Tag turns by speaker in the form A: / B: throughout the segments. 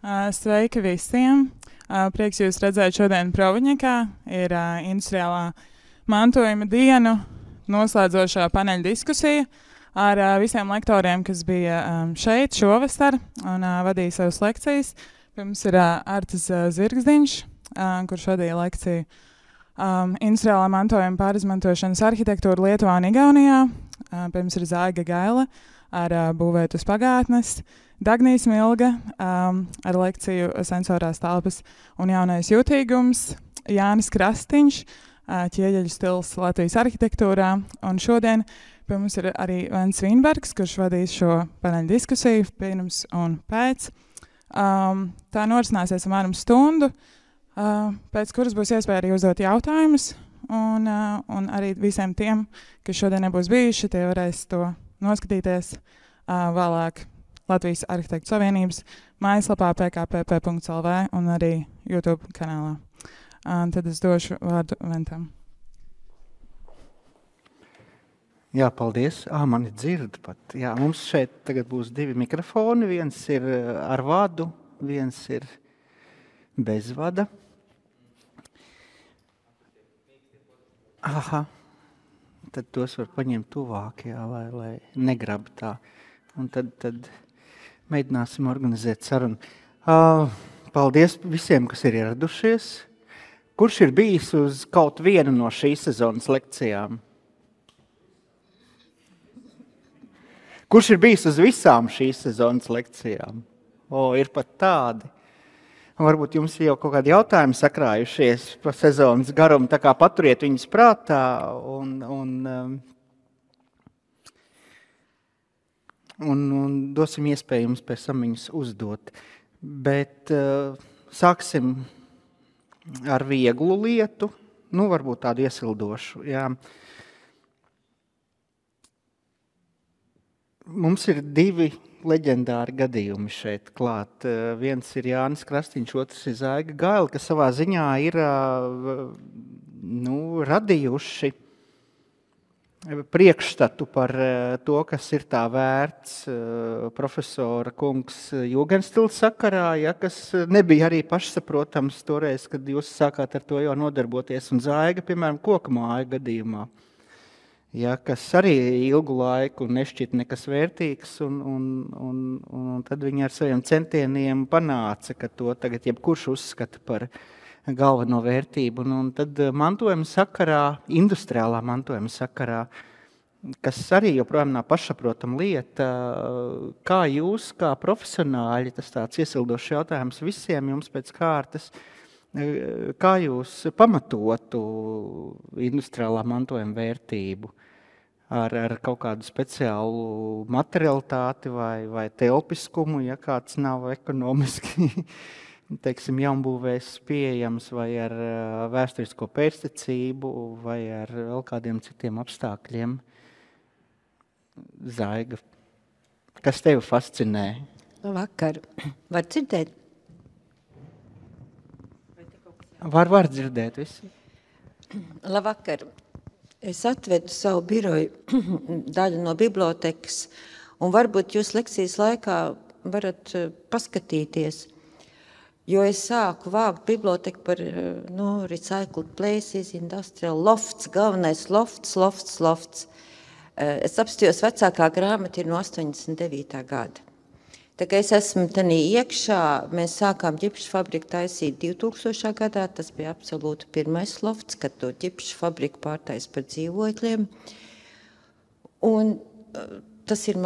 A: Sveiki visiem! Prieks jūs redzēt šodien Proviņekā. Ir industriālā mantojuma dienu noslēdzošā paneļa diskusija ar visiem lektoriem, kas bija šeit šovasar un vadīja savas lekcijas. Pirms ir Artis Zirgzdiņš, kurš vadīja lekciju industriālā mantojuma pārizmantošanas arhitektūra Lietuvā un Igaunijā. Pirms ir Zaiga Gaila ar būvēt uz pagātnes. Dagnijs Milga ar lekciju sensorās telpas un jaunais jutīgums, Jānis Krastiņš, ķieģeļu stils Latvijas arhitektūrā, un šodien pie mums ir arī Vents Vīnbergs, kurš vadīs šo paneļa diskusiju pirms un pēc. Tā norisināsies apmēram stundu, pēc kuras būs iespēja arī uzdot jautājumus, un arī visiem tiem, kas šodien nebūs bijuši, tie varēs to noskatīties vēlāk Latvijas Arhitektu Savienības mājaslapā pkpp.lv un arī YouTube kanālā. Tad es došu vārdu Ventam.
B: Jā, paldies. Mani dzird pat. Jā, mums šeit tagad būs 2 mikrofoni. Viens ir ar vadu, viens ir bez vada. Aha. Tad tos var paņemt tuvāk, jā, lai negrab tā. Un tad mēģināsim organizēt sarunu. Paldies visiem, kas ir ieradušies. Kurš ir bijis uz kaut vienu no šīs sezonas lekcijām? Kurš ir bijis uz visām šīs sezonas lekcijām? Ir pat tādi. Varbūt jums jau kaut kādi jautājumi sakrājušies pa sezonas garumu, tā kā paturiet viņus prātā un dosim iespēju jums pēc tam viņus uzdot. Bet sāksim ar vieglu lietu, varbūt tādu iesildošu. Jā. Mums ir 2 leģendāri gadījumi šeit klāt. Viens ir Jānis Krastiņš, otrs ir Zaiga Gaila, kas savā ziņā ir radījuši priekšstatu par to, kas ir tā vērts profesora kungs Jūgenstils sakarā, kas nebija arī pašsaprotams toreiz, kad jūs sākāt ar to jau nodarboties, un Zaiga, piemēram, koka māju gadījumā, kas arī ilgu laiku nešķita nekas vērtīgs, un tad viņi ar saviem centieniem panāca, ka to tagad jebkurš uzskata par galveno vērtību. Un tad mantojuma sakarā, industriālā mantojuma sakarā, kas arī joprojām nav pašsaprotama lieta, kā jūs, kā profesionāļi, tas tāds iesildošs jautājums visiem jums pēc kārtas, kā jūs pamatotu industriālā mantojuma vērtību ar kaut kādu speciālu materialitāti vai telpiskumu, ja kāds nav ekonomiski teiksim, jaunbūvēs pieejams, vai ar vēsturisko pēctecību, vai ar vēl kādiem citiem apstākļiem. Zaiga, kas tevi fascinē?
C: Labvakar. Var dzirdēt?
B: Var dzirdēt visi.
C: Labvakar. Es atvedu savu biroju daļu no bibliotekas, un varbūt jūs lekcijas laikā varat paskatīties, jo es sāku vākt biblioteku par recycled places, industrial lofts, galvenais lofts. Es apstījos, vecākā grāmata ir no 89. gada. Tā kā es esmu tanī iekšā, mēs sākām ģipšu fabriku taisīt 2000. gadā, tas bija absolūti pirmais lofts, kad to ģipšu fabriku pārtais par dzīvokļiem. Un tas ir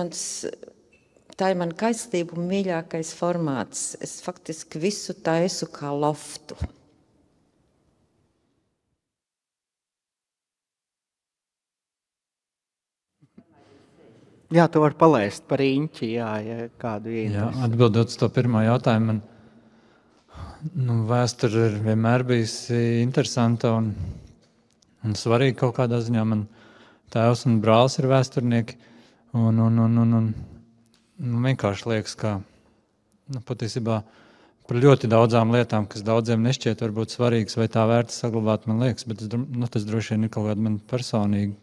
C: tā ir man kaislība un mīļākais formāts. Es faktiski visu taisu kā loftu.
B: Jā, tu vari palaist par īņķi, ja kādu ieinteresē.
D: Jā, atbildot uz to pirmo jautājumu, man vēsture ir vienmēr bijusi interesanta un svarīga kaut kādā ziņā. Man tēvs un brālis ir vēsturnieki un vienkārši liekas, ka patiesībā par ļoti daudzām lietām, kas daudziem nešķiet varbūt svarīgas vai tā vērts saglabāt, man liekas, bet tas droši vien ir kaut kāda man personīga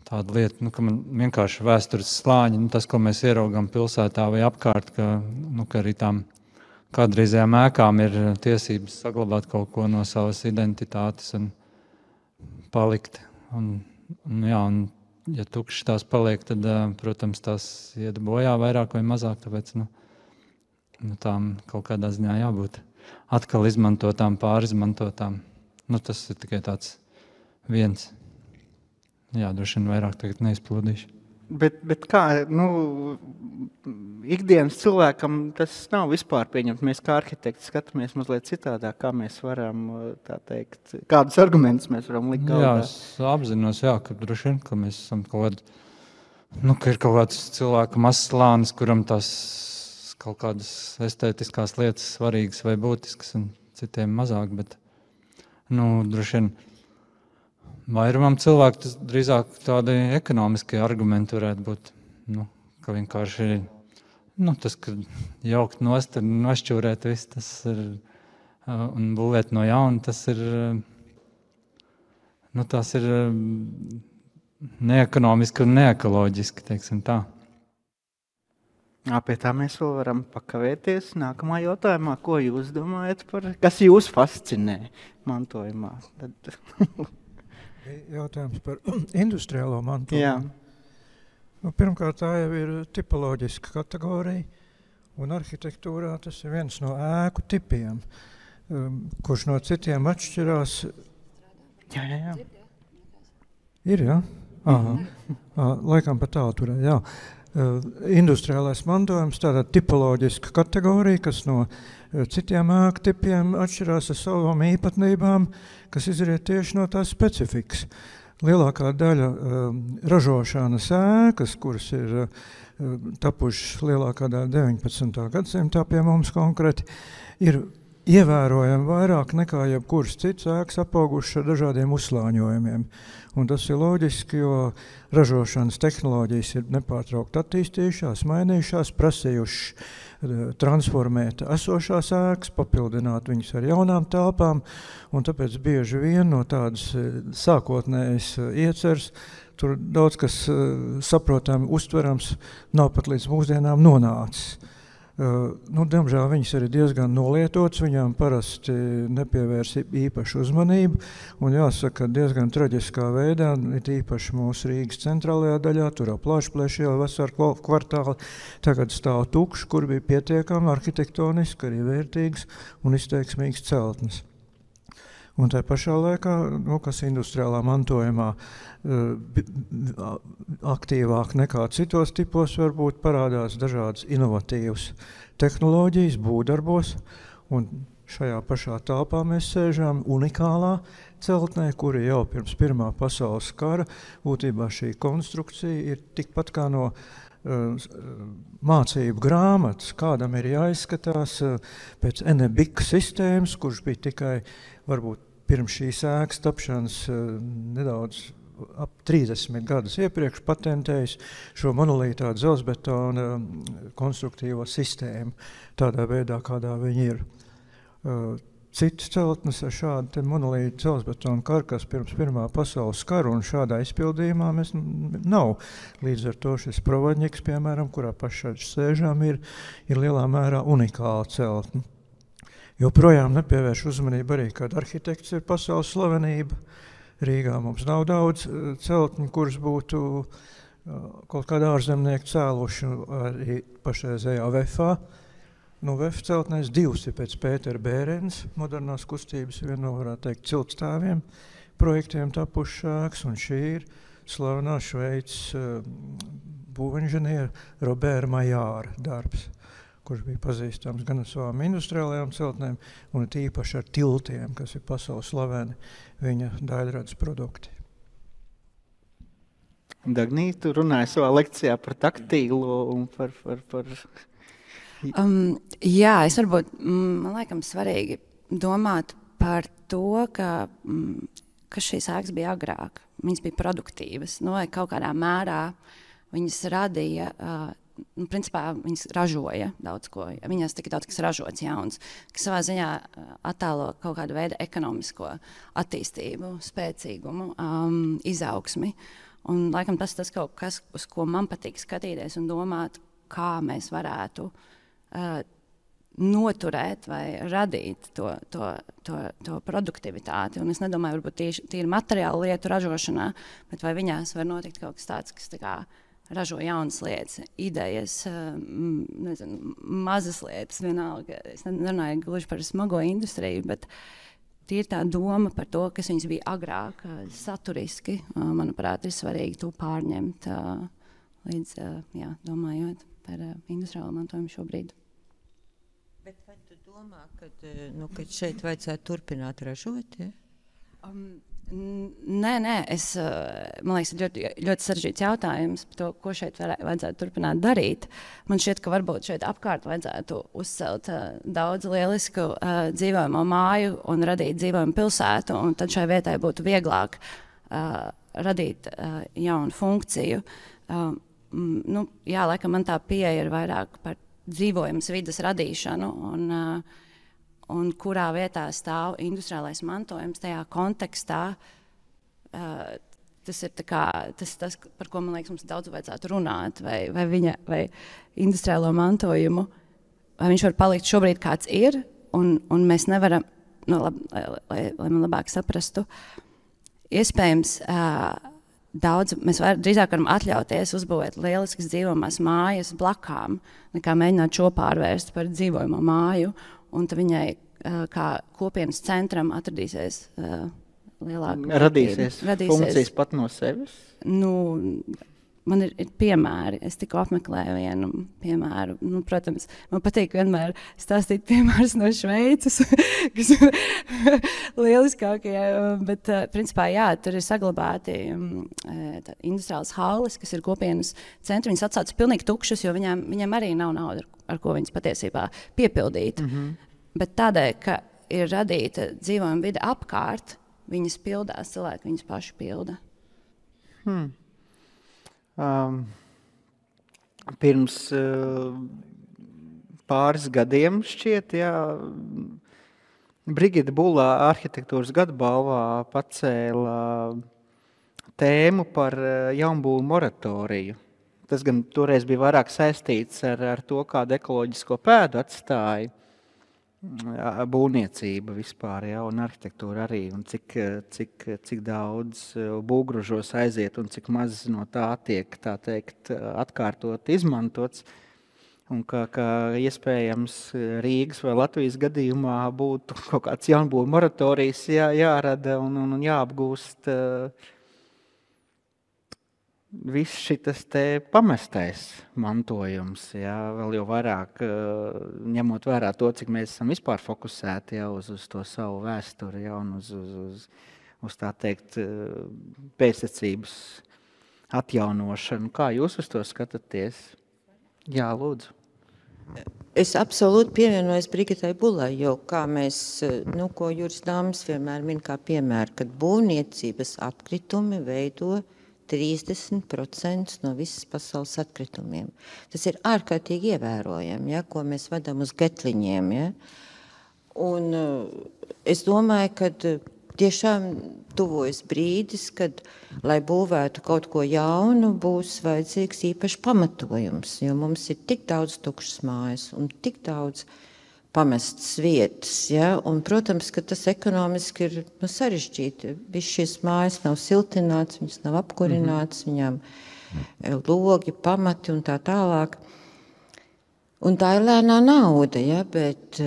D: tāda lieta, ka man vienkārši vēstures slāņi, tas, ko mēs ieraugām pilsētā vai apkārt, ka arī tām kādreizējām ēkām ir tiesības saglabāt kaut ko no savas identitātes un palikt. Un ja tukšas tās paliek, tad, protams, tās iet bojā vairāk vai mazāk, tāpēc tām kaut kādā ziņā jābūt atkal izmantotām, pārizmantotām. Tas ir tikai tāds viens. Jā, droši vien vairāk tagad neizplūdīšu.
B: Bet kā, ikdienas cilvēkam tas nav vispār pieņemt. Mēs kā arhitekti skatāmies mazliet citādāk, kā mēs varam, tā teikt, kādus argumentus mēs varam likt galdā.
D: Jā, es apzinos, ka droši vien, ka mēs esam ka ir kaut kāds cilvēka mazs slānis, kuram tās kaut kādas estētiskās lietas svarīgas vai būtiskas un citiem mazāk, bet, droši vien, vairumam cilvēku tas drīzāk tādi ekonomiskie argumenti varētu būt, ka vienkārši tas, ka jaukt nost, nošķūrēt visu, tas ir, un būvēt no jauna, tas ir neekonomiski un neekoloģiski, teiksim tā.
B: Pie tā mēs vēl varam pakavēties nākamā jautājumā. Ko jūs domājat kas jūs fascinē mantojumā?
E: Jautājums par industriālo mantojumu.
B: Jā.
E: Pirmkārt, tā jau ir tipoloģiska kategorija, un arhitektūrā tas ir viens no ēku tipiem, kurš no citiem atšķirās.
B: Jā.
E: Ir, jā? Laikam pat tālu turē, jā. Industriālais mantojums, tāda tipoloģiska kategorija, kas no citiem ēku tipiem atšķirās ar savām īpatnībām, kas izriet tieši no tās specifikas. Lielākā daļa ražošanas ēkas, kuras ir tapušas lielākā daļa 19. gadsimtā pie mums konkrēti, ir ievērojami vairāk nekā jebkuras cits ēkas apaugušas ar dažādiem uzslāņojumiem. Un tas ir loģiski, jo ražošanas tehnoloģijas ir nepārtraukti attīstījušās, mainījušās, prasījušas transformēt esošās ēkas, papildināt viņus ar jaunām telpām, un tāpēc bieži vien no tādas sākotnējas ieceres tur daudz kas saprotami, uztverams, nav pat līdz mūsdienām nonācis. Diemžēl viņas ir diezgan nolietotas, viņām parasti nepievērs īpašu uzmanību, un jāsaka, diezgan traģiskā veidā, it īpaši mūsu Rīgas centrālajā daļā, tur Plāšplēša iela Vasaru kvartāli, tagad stāv tukši, kur bija pietiekami arhitektoniski, arī vērtīgas un izteiksmīgas celtnes. Un tā pašā laikā, kas industriālā mantojumā aktīvāk nekā citos tipos, varbūt parādās dažādas inovatīvas tehnoloģijas būvdarbos, un šajā pašā telpā mēs sēžam unikālā celtnē, kuri jau pirms Pirmā pasaules kara, būtībā šī konstrukcija ir tikpat kā no mācību grāmatas, kādam ir jāizskatās pēc Enebika sistēmas, kurš bija tikai varbūt pirms šīs ēkas tapšanas nedaudz ap 30 gadus iepriekš patentējis šo monolītā dzelzbetona konstruktīvo sistēmu tādā veidā, kādā viņi ir. Citas celtnes ar šādu monolītu dzelzbetona karkas pirms Pirmā pasaules kara un šādā izpildījumā mēs nav. Līdz ar to šis Provodņiks, piemēram, kurā pašā sēžām, ir lielā mērā unikāla celtne. Joprojām nepievērš uzmanību arī, kad arhitekts ir pasaules slavenība. Rīgā mums nav daudz celtņu, kuras būtu kaut kādā ārzemnieku cēluši arī pašreizējā VEFā. VEF celtnēs 2 ir pēc Pētera Bērens, modernās kustības vieno, varētu teikt, ciltstāviem projektiem tapušas ēkas, un šī ir slavenā Šveices būvinženiera Robēra Majāra darbs, kurš bija pazīstams gan ar savām industriālajām celtnēm un tīpaši ar tiltiem, kas ir pasaules slaveni viņa daļradas produkti.
B: Dagnī, tu runāji savā lekcijā par taktīlo un par...
F: Jā, es varbūt, man laikam svarīgi domāt par to, ka šīs ēkas bija agrāk. Viņas bija produktīvas, vai kaut kādā mērā viņas radīja... principā viņas ražoja daudz ko. Viņās tik daudz, kas ražots jauns, kas savā ziņā attēlo kaut kādu veidu ekonomisko attīstību, spēcīgumu, izaugsmi. Un laikam tas kaut kas, uz ko man patīk skatīties un domāt, kā mēs varētu noturēt vai radīt to produktivitāti. Un es nedomāju, varbūt tīri materiālu lietu ražošanā, bet vai viņās var notikt kaut kas tāds, kas tā kā ražo jaunas lietas, idejas, nezinu, mazas lietas, vienalga. Es nerunāju gluži par smago industriju, bet tīri tā doma par to, kas viņas bija agrāk, saturiski, manuprāt, ir svarīgi to pārņemt līdz, domājot par industriālo mantojumu šobrīd.
C: Bet vai tu domā, kad šeit vajadzētu turpināt ražot, ja?
F: Nē, man liekas, ļoti, ļoti sarežģīts jautājums par to, ko šeit vajadzētu turpināt darīt. Man šķiet, ka varbūt šeit apkārt vajadzētu uzcelt daudz lielisku dzīvojamo māju un radīt dzīvojamu pilsētu, un tad šai vietai būtu vieglāk radīt jaunu funkciju. Laikam man tā pieeja ir vairāk par dzīvojams vidas radīšanu un kurā vietā stāv industriālais mantojums tajā kontekstā. Tas ir tas, par ko man liekas mums daudz vajadzētu runāt, vai industriālo mantojumu, vai viņš var palikt šobrīd kāds ir, un mēs nevaram, lai man labāk saprastu, iespējams, mēs drīzāk varam atļauties uzbūvēt lieliskas dzīvojamās mājas blakām, nekā mēģināt šo pārvērst par dzīvojamo māju, un tad viņai kā kopienas centram atradīsies lielāka
B: radīsies funkcijas pat no sevis?
F: Man ir piemēri. Es tikko apmeklēju vienu piemēru. Protams, man patīk vienmēr stāstīt piemērus no Šveices, kas ir lieliskākie. Bet, principā, tur ir saglabāti industriālas halles, kas ir kopienas centri. Viņas atstātas pilnīgi tukšas, jo viņiem arī nav nauda, ar ko viņas patiesībā piepildīt. Bet tādēļ, ka ir radīta dzīvojuma vide apkārt, viņas pildās, cilvēki viņas paši pilda.
B: Pirms pāris gadiem šķiet, Brigita Bulā arhitektūras gadabalvā pacēla tēmu par jaunbūvu moratoriju. Tas gan toreiz bija vairāk saistīts ar to, kādu ekoloģisko pēdu atstāja būvniecība vispār, un arhitektūra arī, un cik daudz būvgrūžos aiziet un cik maz no tā tiek, tā teikt, atkārtot izmantots, un ka iespējams Rīgas vai Latvijas gadījumā būtu kaut kāds jaunbūvu moratorijas jārada un jāapgūst viss šitas te pamestais mantojums, vēl jau vairāk ņemot vērā to, cik mēs esam vispār fokusēti uz to savu vēsturi, un uz tā teikt pēctecības atjaunošanu. Kā jūs uz to skatāties? Jā, lūdzu.
C: Es absolūti pievienojos Brigitai Bulai, jo kā mēs, ko Juris Dāmas vienmēr min kā piemēru, kad būvniecības atkritumi veido 30% no visas pasaules atkritumiem. Tas ir ārkārtīgi ievērojami, ko mēs vedam uz getliņiem. Un es domāju, ka tiešām tuvojas brīdis, kad, lai būvētu kaut ko jaunu, būs vajadzīgs īpaši pamatojums, jo mums ir tik daudz tukšas mājas un tik daudz pamestas vietas, un, protams, ka tas ekonomiski ir sarežģīti. Viss šīs mājas nav siltināts, viņas nav apkurināts, viņām logi, pamati un tā tālāk. Un tā ir lēnā nauda, bet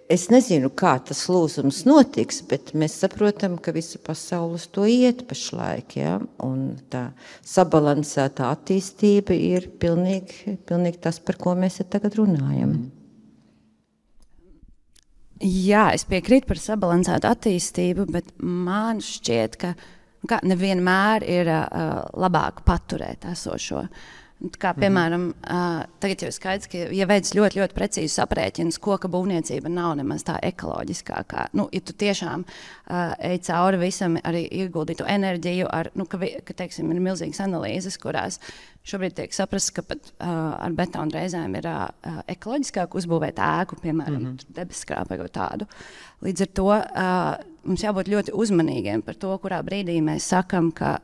C: es nezinu, kā tas lūzums notiks, bet mēs saprotam, ka visa pasaules to iet pašlaik, un tā sabalansētā attīstība ir pilnīgi tas, par ko mēs tagad runājam.
F: Jā, es piekrītu par sabalansētu attīstību, bet man šķiet, ka nevienmēr ir labāk paturēt esošo. Kā, piemēram, tagad jau skaidrs, ka ja veids ļoti, ļoti precīzi aprēķins, koka būvniecība nav nemaz tā ekoloģiskākā. Ja tu tiešām ej cauri visam, arī ieguldītu enerģiju, ka teiksim, ir milzīgas analīzes, kurās Šobrīd tiek saprasts, ka pat ar betonu reizēm ir ekoloģiskāk uzbūvēt ēku, piemēram, debeskrāpē vai tādu. Līdz ar to mums jābūt ļoti uzmanīgiem par to, kurā brīdī mēs sakam, ka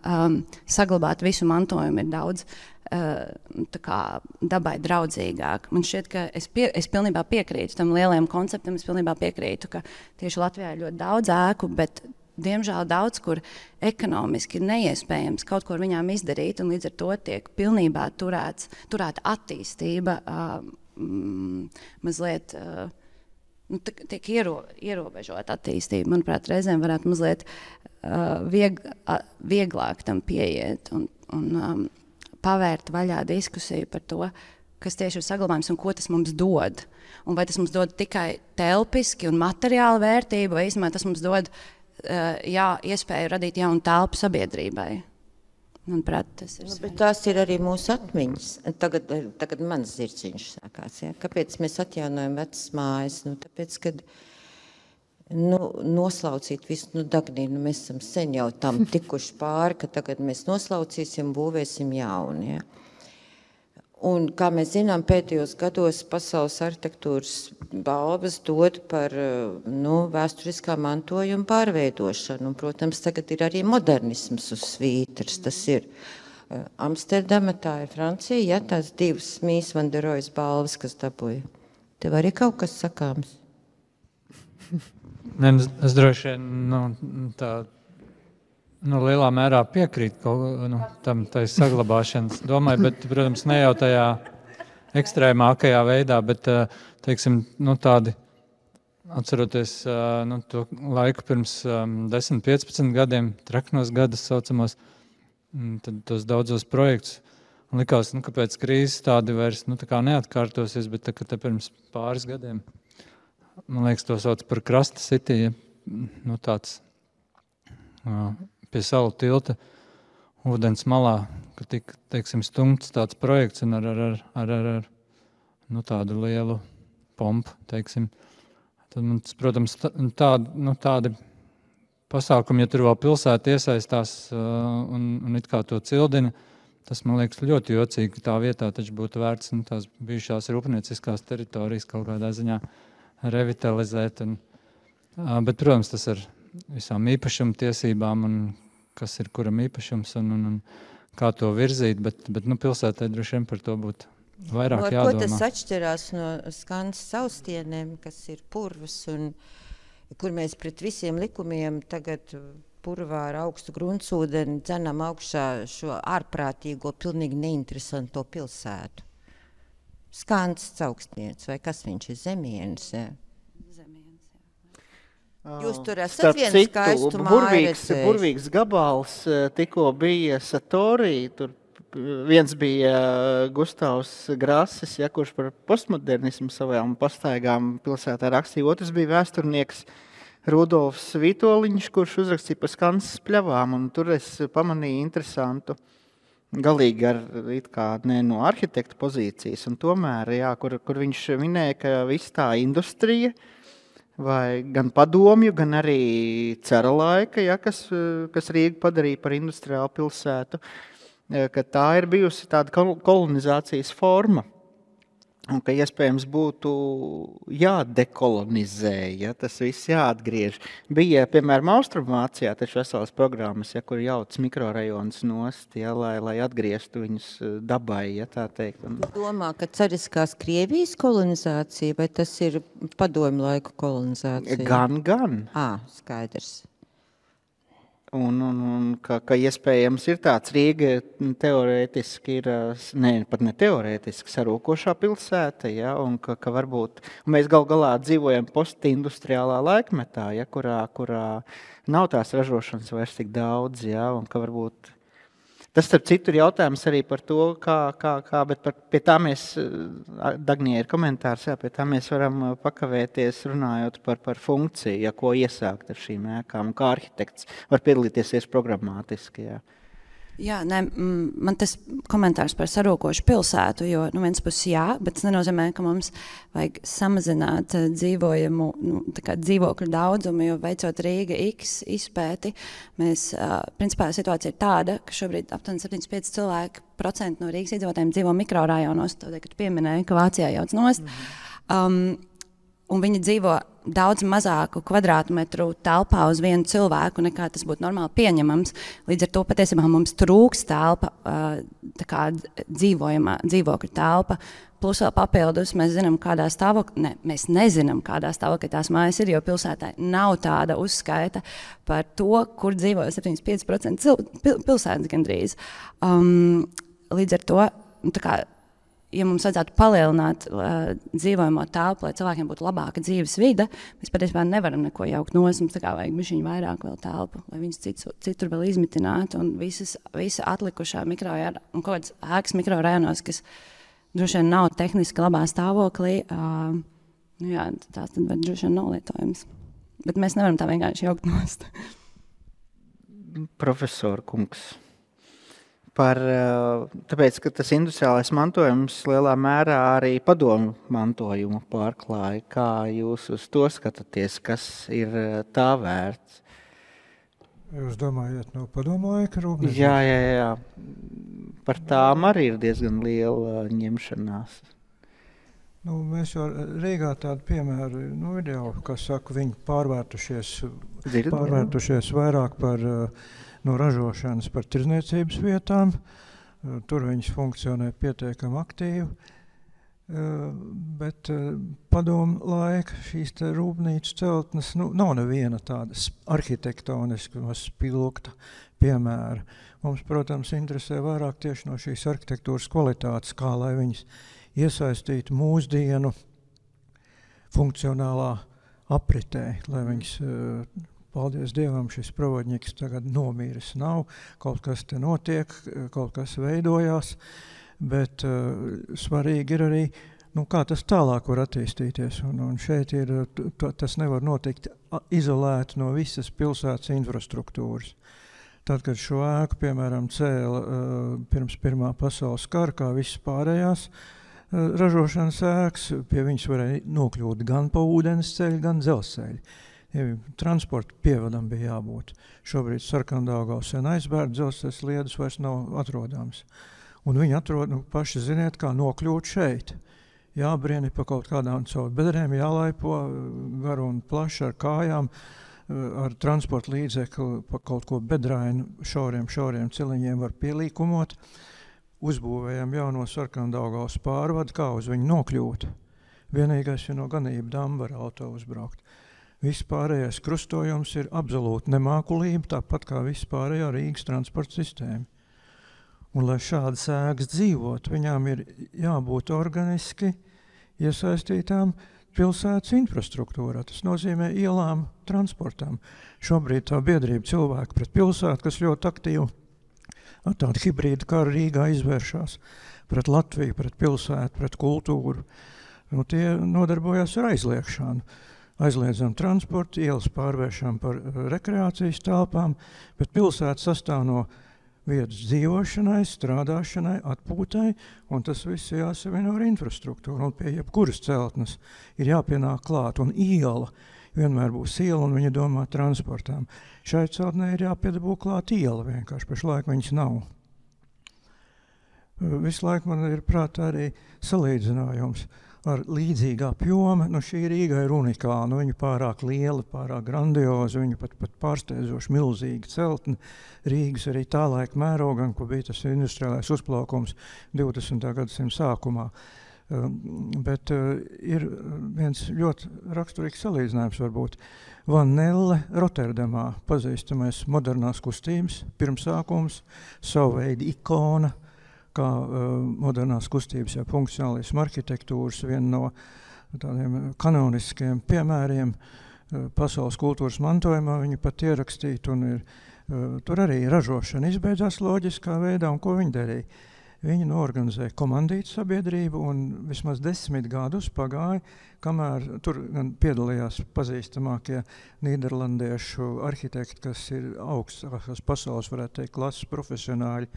F: saglabāt visu mantojumu ir daudz tā kā dabai draudzīgāk. Man šķiet, ka es pilnībā piekrītu tam lielajam konceptam, es pilnībā piekrītu, ka tieši Latvijā ir ļoti daudz ēku, bet diemžēl daudz, kur ekonomiski ir neiespējams kaut ko ar viņām izdarīt, un līdz ar to tiek pilnībā turēta attīstība, mazliet tiek ierobežot attīstību. Manuprāt, reizēm varētu mazliet vieglāk tam pieiet un pavērt vaļā diskusiju par to, kas tieši ir saglabājums un ko tas mums dod. Un vai tas mums dod tikai telpiski un materiālu vērtību, vai īstenībā tas mums dod iespēju radīt jaunu telpu sabiedrībai. Manuprāt, tas ir
C: bet tās ir arī mūsu atmiņas. Tagad mans zirciņš sākās. Ja? Kāpēc mēs atjaunojam vecas mājas? Tāpēc, kad noslaucīt visu Dagniju, mēs esam sen jau tam tikuši pāri, ka tagad mēs noslaucīsim, būvēsim jaunu. Ja? Un, kā mēs zinām, pēdējos gados pasaules arhitektūras balvas dod par vēsturiskā mantojuma pārveidošanu. Un, protams, tagad ir arī modernisms uz svītras. Tas ir Amsterdama, tā ir Francija, ja tās 2 Mies van der Rohes balvas, kas dabūja. Tev arī kaut kas sakāms?
D: Es droši vien lielā mērā piekrītu tam saglabāšanas domai, bet, protams, ne jau tajā ekstrēmākajā veidā, bet, teiksim, tādi, atceroties to laiku pirms 10-15 gadiem, traknos gadus saucamos, tad tos daudzos projektus, un likās, ka pēc krīzes tādi vairs tā kā neatkārtosies, bet te pirms pāris gadiem, man liekas, to sauc par Krasta City, tāds pie salu tilta ūdens malā, ka tika, teiksim, stumts tāds projekts un ar tādu lielu pompu, teiksim. Tad mums, protams, tādi pasākumi, ja tur vēl pilsēta iesaistās un it kā to cildina, tas, man liekas, ļoti jocīgi, ka tā vietā taču būtu vērts tās bijušās rūpnieciskās teritorijas kaut kādā ziņā revitalizēt. Bet, protams, tas ar visām īpašuma tiesībām un kas ir kuram īpašums un kā to virzīt, bet pilsētai droši vien par to būtu vairāk jādomā.
C: Ko tas atšķirās no Skanas saustienēm, kas ir purvas un kur mēs pret visiem likumiem tagad purvā ar augstu gruntsūdeni dzenam augšā šo ārprātīgo, pilnīgi neinteresanto pilsētu. Skanas caukstniec, vai kas viņš ir, Zemienis, ja? Jūs tur esat viens skaistu māju redzējis.
B: Burvīgs gabals tikko bija Satorī, tur viens bija Gustavs Grasis, kurš par postmodernismu savām pastaigām pilsētā rakstīja, otrs bija vēsturnieks Rudolfs Vitoļiņš, kurš uzrakstīja par Skanas pļavām, un tur es pamanīju interesantu, galīgi ar it kā ne no arhitekta pozīcijas, un tomēr, kur viņš minēja, ka viss tā industrija, vai gan padomju, gan arī cara laika, kas Rīgu padarīja par industriālu pilsētu, ka tā ir bijusi tāda kolonizācijas forma, un ka iespējams būtu jādekolonizē, tas viss jāatgriež. Bija, piemēram, Austrumvācijā taču veselas programmas, kur jauc mikrorajonus nost, lai atgrieztu viņus dabai, tā teikt.
C: Tu domā, ka cariskās Krievijas kolonizācija, vai tas ir padomju laiku kolonizācija?
B: Gan.
C: Skaidrs.
B: Un ka iespējams ir tāds Rīga teorētiski ir, pat ne teorētiski sarūkošā pilsēta, un ka varbūt, un mēs galā dzīvojam postindustriālā laikmetā, kurā nav tās ražošanas vairs tik daudz, un ka varbūt tas, starp citu, ir jautājums arī par to, bet pie tā mēs, Dagnijai ir komentārs, pie tā mēs varam pakavēties runājot par funkciju, ko iesākt ar šīm ēkām, un kā arhitekts var piedalīties programmātiski.
F: Jā, man tas komentārs par sarūkošu pilsētu, jo viens puses jā, bet tas nenozīmē, ka mums vajag samazināt dzīvokļu daudzumu, jo veicot Rīga X izpēti, mēs, principā situācija ir tāda, ka šobrīd aptuveni 75% no Rīgas iedzīvotājiem dzīvo mikrorajonos, tādēļ, ka tu pieminēji, ka Vācijā jauc nost. Un viņi dzīvo daudz mazāku kvadrātmetru telpā uz vienu cilvēku, nekā tas būtu normāli pieņemams. Līdz ar to patiesībā mums trūks telpa, dzīvokļu telpa. Plus vēl papildus mēs zinām, mēs nezinām, kādā stāvoklī tās mājas ir, jo pilsētā nav tāda uzskaita par to, kur dzīvo 75% pilsētas gandrīz. Līdz ar to, ja mums vajadzētu palielināt dzīvojamo telpu, lai cilvēkiem būtu labāka dzīves vide, mēs patiesībā nevaram neko jaukt nost, mums vajag bišķiņu vairāk vēl telpu, lai viņus citur vēl izmitinātu, un visa atlikušā mikrorajona, un kaut kāds ēkas mikrorajonos, kas droši vien nav tehniski labā stāvoklī, tās tad var droši vien nav lietojums. Bet mēs nevaram tā vienkārši jaukt nost.
B: Profesor kungs. Tāpēc, ka tas industriālais mantojums lielā mērā arī padomu mantojumu pārklāja. Kā jūs uz to skatāties, kas ir tā vērts?
E: Jūs domājat no padomu laika rūpnīcas?
B: Jā. Par tām arī ir diezgan liela ņemšanās.
E: Mēs jau Rīgā tādu piemēru, ir jau, kas saka, viņi pārvērtušies vairāk par ražošanas par tirdzniecības vietām. Tur viņas funkcionē pietiekami aktīvi. Bet padomu laika šīs rūpnīcas celtnes nav neviena tāda arhitektoniska spilgta piemēra. Mums, protams, interesē vairāk tieši no šīs arhitektūras kvalitātes, kā lai viņas iesaistītu mūsdienu funkcionālā apritē, lai viņas paldies Dievam, šis provodņiks tagad nomīris nav, kaut kas te notiek, kaut kas veidojās, bet svarīgi ir arī, kā tas tālāk var attīstīties. Un šeit tas nevar notikt izolēti no visas pilsētas infrastruktūras. Tad, kad šo ēku, piemēram, cēla pirms Pirmā pasaules kara, kā visas pārējās ražošanas ēkas, pie viņas varēja nokļūt gan pa ūdens ceļu, gan dzelzceļu. Transporta pievadam bija jābūt. Šobrīd Sarkandaugavas sen aizbērta, dzelzceļa sliedes vairs nav atrodams. Un viņi paši ziniet, kā nokļūt šeit. Jābrieni pa kaut kādām caur bedrēm, jālaipo garu un plaši ar kājām, ar transporta līdzekli pa kaut ko bedrainu šauriem celiņiem var pielīkumot. Uzbūvējam jauno Sarkandaugavas pārvadu, kā uz viņu nokļūt. Vienīgais ir no ganību damba var auto uzbraukt. Viss pārējais krustojums ir absolūti nemākulība, tāpat kā viss pārējā Rīgas transporta sistēma. Un, lai šādas ēkas dzīvot, viņām ir jābūt organiski iesaistītām pilsētas infrastruktūrā. Tas nozīmē ielām, transportam. Šobrīd tā biedrība cilvēku pret pilsētu, kas ļoti aktīvi ar tādu hibrīdu karu Rīgā izvēršās pret Latviju, pret pilsētu, pret kultūru. Tie nodarbojās ar aizliekšanu. Aizliedzam transportu, ielas pārvēršam par rekreācijas telpām, bet pilsēta sastāv no vietas dzīvošanai, strādāšanai, atpūtai, un tas viss jāsavieno ar infrastruktūru. Un pie jebkuras celtnes ir jāpienāk klāt, un iela vienmēr būs iela, un viņa domā transportām. Šai celtnē ir jāpiedabū klāt iela vienkārši, pašlaik viņas nav. Visu laiku man ir prātā arī salīdzinājums ar līdzīgā apjoma. Šī Rīga ir unikāla, viņa pārāk liela, pārāk grandioza, viņa pat pārsteidzoši milzīga celtne. Rīgas arī tā laika mērogam, ko bija tas industriālais uzplaukums 20. gadsimta sākumā. Bet ir viens ļoti raksturīgs salīdzinājums varbūt. Van Nelle Rotterdamā pazīstamais modernās kustības pirmsākums, savu veidu ikona, kā modernās kustības ja funkcionālismu arhitektūras, viena no tādiem kanoniskiem piemēriem pasaules kultūras mantojumā, viņi pat ierakstīt, un tur arī ražošana izbeidzās loģiskā veidā, un ko viņi darīja? Viņi noorganizēja komandītu sabiedrību un vismaz 10 gadus pagāja, kamēr tur piedalījās pazīstamākie nīderlandiešu arhitekti, kas ir augstākās pasaules, varētu teikt, klases profesionāļi,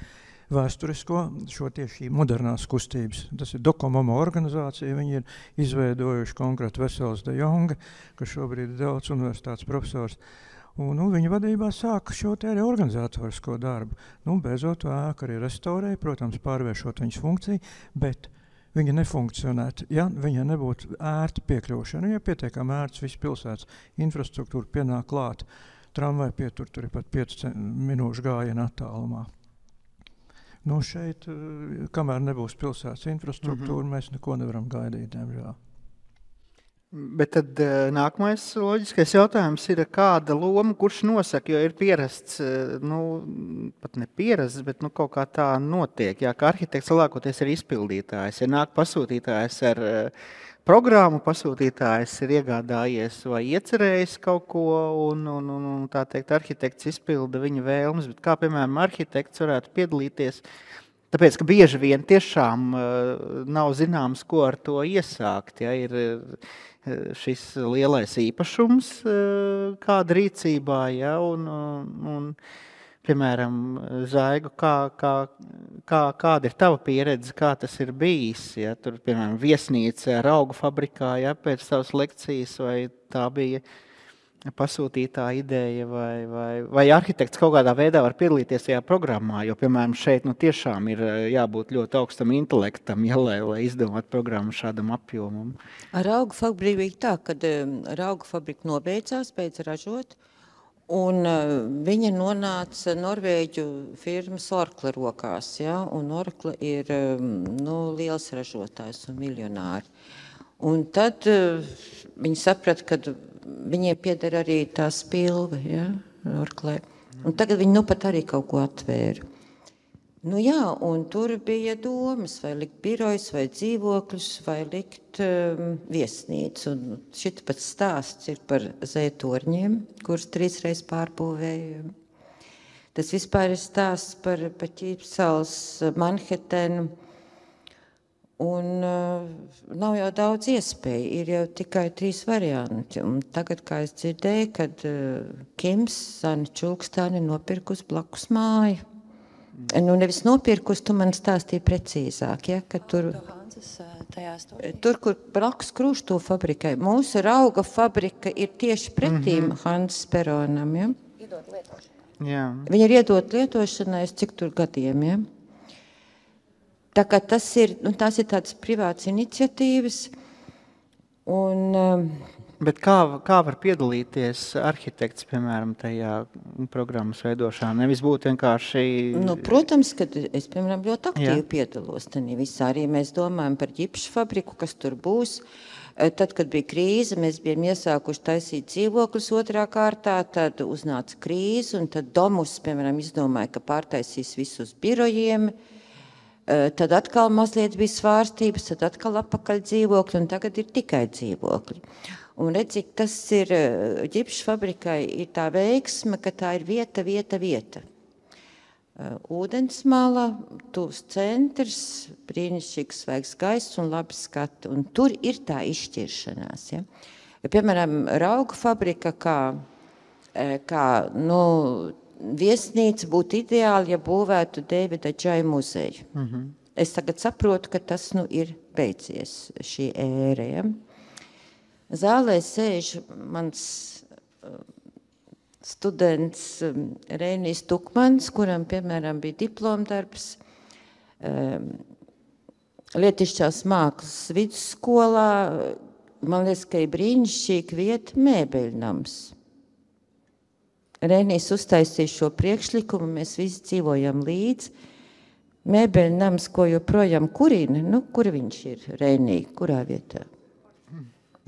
E: vēsturisko šo tieši modernās kustības. Tas ir Dokomomo organizācija, viņi ir izveidojuši konkrēti Vesels de Jonge, kas šobrīd ir Delfts universitātes profesors. Un viņa vadībā sāka šo te arī organizatorisko darbu. Beidzot ēku arī restaurēja, protams, pārvēršot viņas funkciju, bet viņa nefunkcionētu, ja viņa nebūtu ērta piekļūšana. Ja pietiekam ērts viss pilsētas infrastruktūra pienāk klāt, tramvai pietur, tur ir pat 5 minūšu gājiena attālumā. Šeit, kamēr nebūs pilsētas infrastruktūra, mēs neko nevaram gaidīt, diemžēl.
B: Bet tad nākamais loģiskais jautājums ir, kāda loma, kurš nosaka, jo ir pierasts, pat ne pierasts, bet kaut kā tā notiek, jā, ka arhitekts lielākoties ir izpildītājs, ja nāk pasūtītājs ar programmu, pasūtītājs ir iegādājies vai iecerējis kaut ko, un tā teikt, arhitekts izpilda viņa vēlmes, bet kā, piemēram, arhitekts varētu piedalīties, tāpēc, ka bieži vien tiešām nav zināms, ko ar to iesākt, ja ir šis lielais īpašums kāda rīcībā, ja, un piemēram, Zaigu, kāda ir tava pieredze, kā tas ir bijis, ja, tur, piemēram, viesnīca Raugu fabrikā, ja, pēc savas lekcijas, vai tā bija pasūtītā ideja, vai arhitekts kaut kādā veidā var piedalīties tajā programmā, jo, piemēram, šeit tiešām ir jābūt ļoti augstam intelektam, ja, lai izdomātu programmu šādam apjomam.
C: Ar Raugu fabriku bija tā, kad Raugu fabrika nobeidzās, beidz ražot, un viņa nonāca Norvēģu firmas Orkla rokās, ja, un Orkla ir liels ražotājs un miljonāri. Un tad viņi saprata, ka viņiem pieder arī tā spilve, ja, Orklē. Un tagad viņi pat arī kaut ko atvēra. Jā, un tur bija domas, vai likt birojus, vai dzīvokļus, vai likt viesnīcu. Un šit pat stāsts ir par Z-torņiem, kurus 3 reizes pārbūvēja. Tas vispār ir stāsts par Ķīpsals, Manhetenu. Un nav jau daudz iespēju, ir jau tikai 3 varianti. Un tagad, kā es dzirdēju, kad Kims, Zana Čulkstāne, nopirkus blakus māju. Nevis nopirkus, tu man stāstīji precīzāk, ja, ka tur, kur blakus Krūštu fabrikai. Mūsu Rauga fabrika ir tieši pretīm Hanses peronam, ja?
B: Iedot lietošanai. Jā. Viņa
C: ir iedot lietošanai, cik tur gadiem, ja? Tā kā tās ir tādas privātas iniciatīvas.
B: Bet kā var piedalīties arhitekts, piemēram, tajā programmas veidošanā? Nevis būt vienkārši...
C: Protams, ka es, piemēram, ļoti aktīvi piedalos. Visā arī mēs domājam par ģipšu fabriku, kas tur būs. Tad, kad bija krīze, mēs bijām iesākuši taisīt dzīvokļus 2. kārtā, tad uznāca krīze, un tad Domus, piemēram, izdomāja, ka pārtaisīs visus birojiem. Tad atkal mazliet bija svārstības, tad atkal apakaļ dzīvokļi, un tagad ir tikai dzīvokļi. Un redzi, tas ir ģipšu fabrikai ir tā veiksme, ka tā ir vieta. Ūdensmala, tuvs centrs, brīnišķīgs svaigs gaiss un labi skati, un tur ir tā izšķiršanās. Ja? Piemēram, Raugu fabrika kā viesnīca būtu ideāli, ja būvētu Davida Džai muzeju. Es tagad saprotu, ka tas ir beidzies šī ēra. Ja? Zālē sēž mans students Reinijs Tukmans, kuram, piemēram, bija diplomdarbs Lietišķās mākslas vidusskolā. Man liekas, ka ir brīnišķīga vieta mēbeļnams. Reinijs uztaisīja šo priekšlikumu, mēs visi dzīvojam līdz. Mēbeļnams, ko joprojām kurina, kur viņš ir, Reinī, kurā vietā?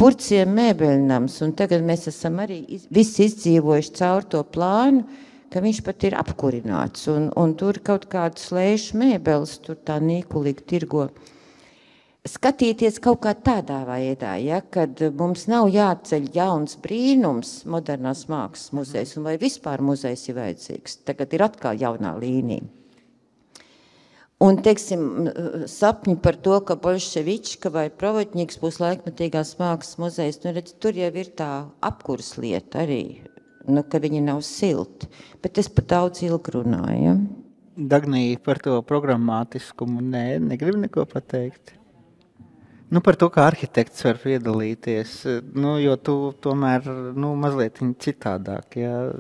C: Purciem mēbeļnams, un tagad mēs esam arī visi izdzīvojuši caur to plānu, ka viņš pat ir apkurināts, un tur kaut kādus lēšu mēbeles, tur tā nīkulīgi tirgo. Skatīties kaut kā tādā veidā, ja, kad mums nav jāceļ jauns brīnums modernās mākslas muzejs, un vai vispār muzejs ir vajadzīgs. Tagad ir atkal jaunā līnija. Un, teiksim, sapņi par to, ka Boļševička vai Provodņiks būs laikmetīgās mākslas muzejs, nu, redz, tur jau ir tā apkurs lieta arī, nu, ka viņi nav silti. Bet es pat daudz ilgi runāju, ja?
B: Dagnī, par to programmātiskumu negribu neko pateikt. Nu, par to, kā arhitekts var piedalīties, nu, jo tu tomēr mazliet citādāk, ja,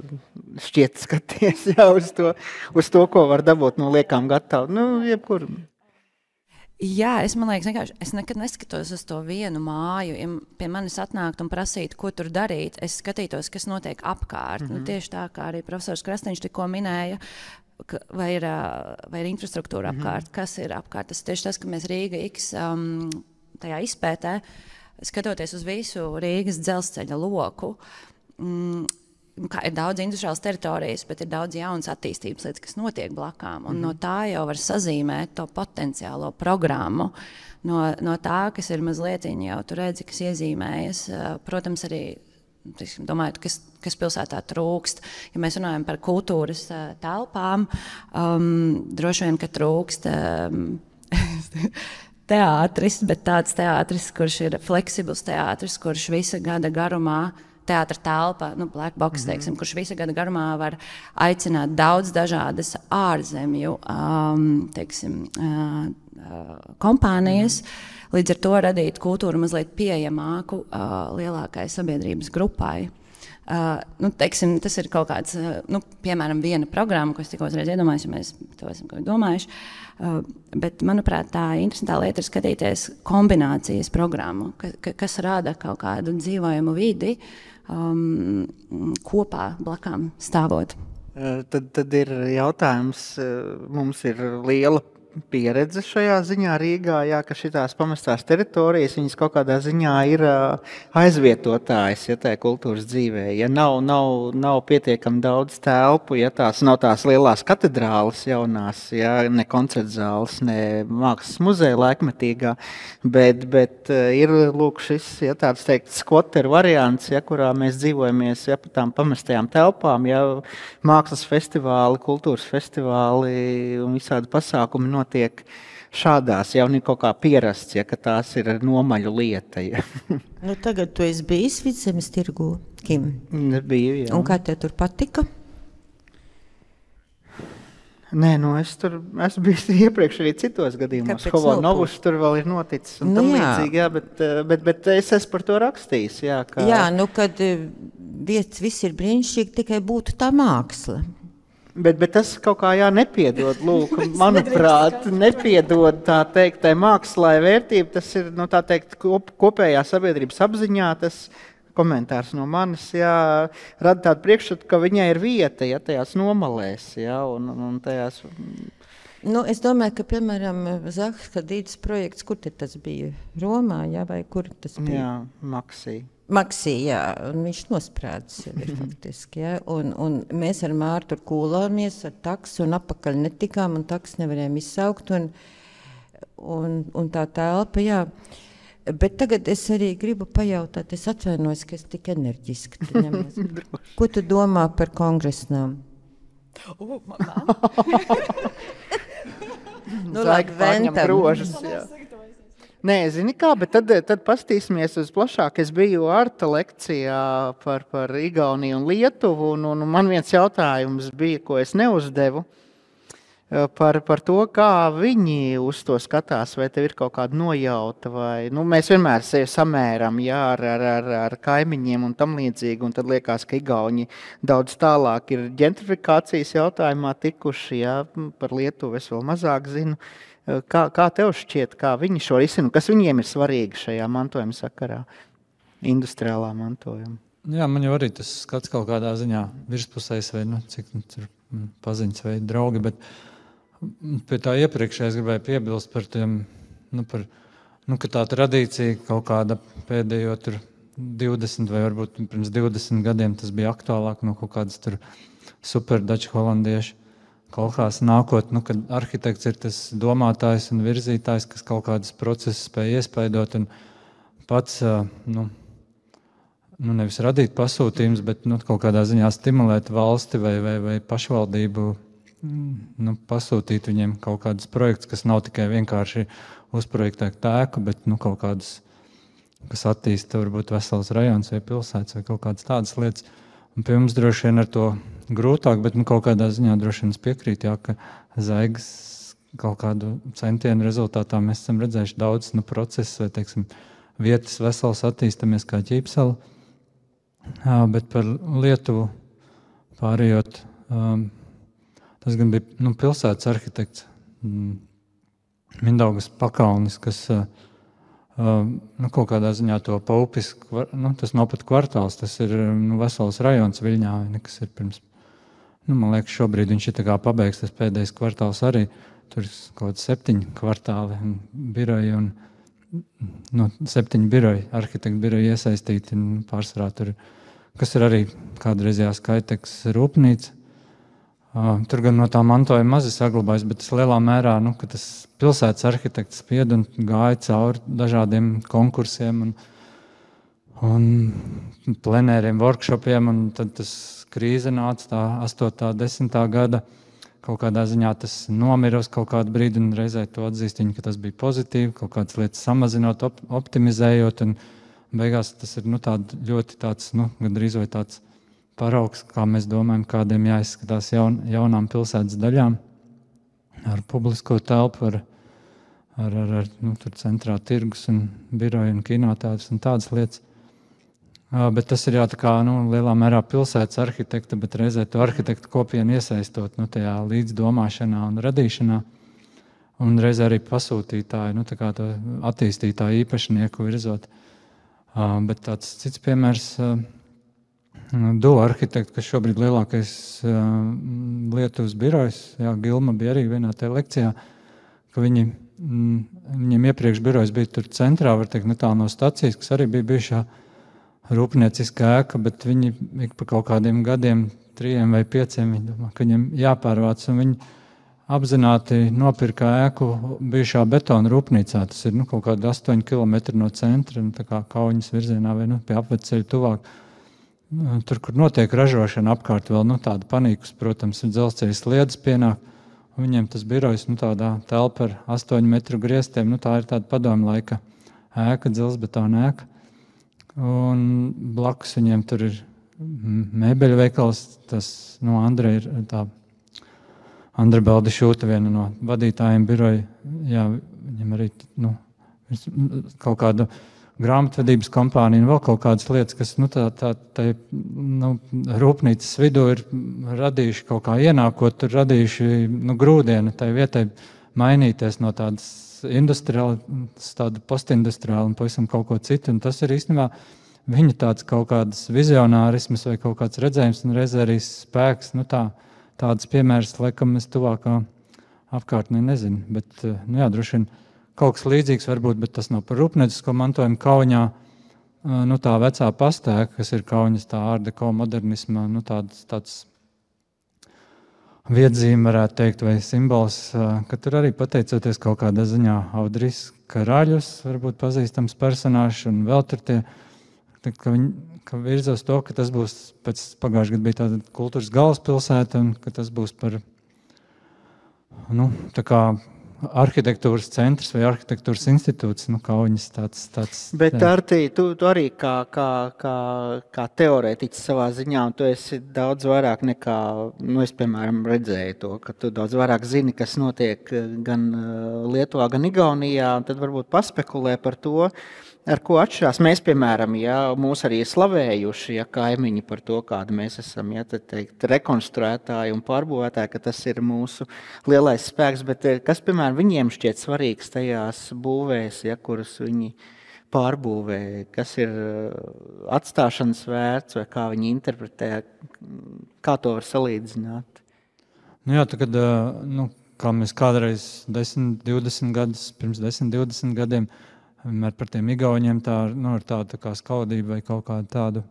B: šķiet skaties uz to, ko var dabūt no liekām gatavu, jebkur.
F: Jā, man liekas, vienkārši es nekad neskatos uz to vienu māju. Ja pie manis atnākt un prasīt, ko tur darīt, es skatītos, kas notiek apkārt. Nu, tieši tā, kā arī profesors Krastiņš tikko minēja, vai ir infrastruktūra apkārt, kas ir apkārt. Tas tieši tas, ka mēs Rīga X tajā izpētē, skatoties uz visu Rīgas dzelzceļa loku, kā ir daudz industriālas teritorijas, bet ir daudz jaunas attīstības lietas, kas notiek blakām. Un no tā jau var sazīmēt to potenciālo programmu. No tā, kas ir mazliet jau tu redzi, kas iezīmējas. Protams, arī domājot, kas pilsētā trūkst. Ja mēs runājam par kultūras telpām, droši vien, ka trūkst teātris, bet tāds teātris, kurš ir fleksibls teātris, kurš visa gada garumā, teātra telpa, Black Box, teiksim, kurš visa gada garumā var aicināt daudz dažādas ārzemju kompānijas, līdz ar to radīt kultūru mazliet pieejamāku lielākai sabiedrības grupai. Teiksim, tas ir kaut kāds, piemēram, viena programma, ko es tikko uzreiz iedomājos, ja mēs to esam kaut domājuši. Bet, manuprāt, tā interesantā lieta ir skatīties kombinācijas programmu, kas rada kaut kādu dzīvojumu vidi kopā blakām stāvot.
B: Tad ir jautājums, mums ir liela pieredze šajā ziņā Rīgā, jā, ka šitās pamestās teritorijas, viņas kaut kādā ziņā ir aizvietotājs, ja tā kultūras dzīvē. Ja nav pietiekami daudz telpu, ja tās nav tās lielās katedrāles jaunās, ja, ne koncertzāles, ne mākslas muzeja laikmetīgā, bet ir, lūk, šis, ja tāds teikt, skvoteru variants, ja, kurā mēs dzīvojamies, ja, pa tām pamestajām telpām, ja, mākslas festivāli, kultūras festivāli un visādi pasākumi notiek šādās, jau ir kaut kā pierasts, ja, ka tās ir nomaļu lieta. Ja.
C: Tagad tu esi bijis Vidzemes tirgū, Kim?
B: Biju, jā.
C: Un kā tev tur patika?
B: Nē, es tur esmu bijis iepriekš arī citos gadījumos. Hovonovus tur vēl ir noticis un tam līdzīgi, jā, bet es esmu par to rakstījis. Jā,
C: jā, kad vietas viss ir brīnišķīgi, tikai būtu tā māksla.
B: Bet tas kaut kā nepiedod, lūk, manuprāt, nepiedod tā teikt, tai mākslai vērtību, tas ir, tā teikt, kopējā sabiedrības apziņā, tas komentārs no manis, jā, rada tādu priekšstatu, ka viņai ir vieta, ja, tajās nomalēs, jā, un tajās...
C: Es domāju, ka, piemēram, Zahas Hadīdas projekts, kur tas bija? Romā, jā, vai kur tas bija? Jā, Maksī, jā, un viņš nosprādzis jau ir faktiski, jā, un mēs ar Māru tur kūlāmies ar taksu un apakaļ netikām, un taks nevarējām izsaukt, un tā telpa, jā. Bet tagad es arī gribu pajautāt, es atvainojos, ka es tik enerģiski. Ko tu domā par kongresnām?
B: Laik paņem brožas, jā. Nē, zini kā, bet tad pastīsimies uz plašāk. Es biju Arta lekcijā par Igauniju un Lietuvu, un man viens jautājums bija, ko es neuzdevu, par to, kā viņi uz to skatās, vai tev ir kaut kāda nojauta, vai, mēs vienmēr samēram, jā, ar kaimiņiem un tam līdzīgi, un tad liekas, ka Igauni daudz tālāk ir ģentrifikācijas jautājumā tikuši, jā, par Lietuvu es vēl mazāk zinu. Kā tev šķiet, kā viņi šo risinu, kas viņiem ir svarīgi šajā mantojuma sakarā, industriālā mantojuma?
D: Jā, man jau arī tas skats kaut kādā ziņā virspusējs vai, cik tur paziņas vai draugi, bet pie tā iepriekšējais gribēju piebilst par tiem, ka tā tradīcija kaut kāda pēdējo tur 20 vai varbūt pirms 20 gadiem tas bija aktuālāk no kaut kādas tur superdaču holandiešu kolhās nākot, kad arhitekts ir tas domātājs un virzītājs, kas kaut kādas procesus spēj iespaidot un pats, nevis radīt pasūtījumus, bet kaut kādā ziņā stimulēt valsti vai pašvaldību pasūtīt viņiem kaut kādus projektus, kas nav tikai vienkārši uzprojektēt ēku, bet kaut kādus, kas attīsta varbūt vesels rajons vai pilsētas vai kaut kādas tādas lietas. Un pie mums droši vien ar to grūtāk, bet kaut kādā ziņā droši vien piekrīt, ka Zaigas kaut kādu centienu rezultātā mēs esam redzējuši daudz procesus vai, teiksim, vietas vesels attīstamies kā Ķīpsela. Bet par Lietuvu pārējot, tas gan bija pilsētas arhitekts Mindaugas Pakalnis, kas kaut kādā ziņā to Paupis, tas nav pat kvartāls, tas ir vesels rajons Viļņā, kas ir pirms, man liekas, šobrīd viņš ir tā kā pabeigts, tas pēdējais kvartāls arī, tur ir kaut 7 kvartāli un biroji, un 7 biroji, arhitektu biroji iesaistīti, pārsvarā tur, kas ir arī kādreizējā Skaiteks rūpnīca. Tur gan no tā mantojuma mazi saglabājas, bet tas lielā mērā, ka tas pilsētas arhitekts spied un gāja cauri dažādiem konkursiem un plenēriem, workshopiem, un tad tas krīze nāca tā 8. 10. gada. Kaut kādā ziņā tas nomira uz kaut kādu brīdi, un reizē to atzīst viņi, ka tas bija pozitīvi, kaut kādas lietas samazinot, optimizējot, un beigās tas ir ļoti tāds, gandrīz vai tāds paraugs, kā mēs domājam, kādiem jāizskatās jaunām pilsētas daļām, ar publisko telpu, ar tur centrā tirgus un biroju un kinoteātris un tādas lietas. Bet tas ir tā kā lielā mērā pilsētas arhitekta, bet reizē to arhitektu kopienu iesaistot tajā līdzdomāšanā un radīšanā, un reizē arī pasūtītāju, tā kā to attīstītāju īpašnieku virzot. Bet tāds cits piemērs, Duo arhitektu, kas šobrīd lielākais Lietuvas birojs, Gilma bija arī vienā tajā lekcijā, ka viņiem iepriekš birojs bija tur centrā, var teikt, netālu no stacijas, kas arī bija bijušā rūpnieciskā ēka, bet viņi ik pa kaut kādiem gadiem, 3 vai 5, viņi domā, ka viņiem jāpārvāc, un viņi apzināti nopirka ēku bijušā betona rūpnīcā. Tas ir kaut kādi 8 km no centra, tā kā Kauņas virzienā vai pie apveceļa tuvāk. Tur, kur notiek ražošana apkārt, vēl tāda panīkus, protams, ir dzelzceļa sliedes pienāk, un viņiem tas birojs, tādā telpa ar 8 metru griestiem, tā ir tāda padomju laika ēka, dzelzbetona ēka. Un blakus viņiem tur ir mēbeļu veikals, tas Andra ir tā Andra Beldišūta, viena no vadītājiem biroja, viņam arī kaut kādu grāmatvedības kompāniju un vēl kaut kādas lietas, kas rūpnīcas vidū ir radījuši kaut kā ienākot, tur radījuši grūdienu tai vietai mainīties no tādas industriāls, tādu postindustriālu un pavisam kaut ko citu, un tas ir īstenībā viņa tāds kaut kāds vizionārisms vai kaut kāds redzējums un reizē arī spēks, tāds piemērs, laikam es tuvākā apkārtnē nezinu, bet droši vien kaut kas līdzīgs varbūt, bet tas nav par rūpniecisko mantojumu Kauņā, tā vecā pastēka, kas ir Kauņas tā ārdeko modernisma, tāds viedzīme, varētu teikt, vai simbols, ka tur arī pateicoties kaut kādā ziņā Audris Karaļus, varbūt pazīstams personāžs, un vēl tur tie, ka virzos to, ka tas būs, pēc pagājušajā gadā bija tāda kultūras galvaspilsēta, un ka tas būs par, tā kā arhitektūras centrs vai arhitektūras institūts, Kauņas tāds.
B: Bet, Artī, tu arī kā teorētiķis savā ziņā, un tu esi daudz vairāk nekā, es, piemēram, redzēju to, ka tu daudz vairāk zini, kas notiek gan Lietuvā, gan Igaunijā, un tad varbūt paspekulē par to, ar ko atšķirās. Mēs, piemēram, mūs arī slavējuši, kaimiņi par to, kāda mēs esam, rekonstruētāji un pārbūvētāji, ka tas ir mūsu lielais spēks, bet kas, piemēram, viņiem šķiet svarīgs tajās būvēs, kuras viņi pārbūvē, kas ir atstāšanas vērts vai kā viņi interpretē, kā to var salīdzināt?
D: Tagad, kā mēs kādreiz 10-20 gadus, pirms 10-20 gadiem, vienmēr par tiem igauņiem ir tāda kā skaudība vai kaut kāda tādu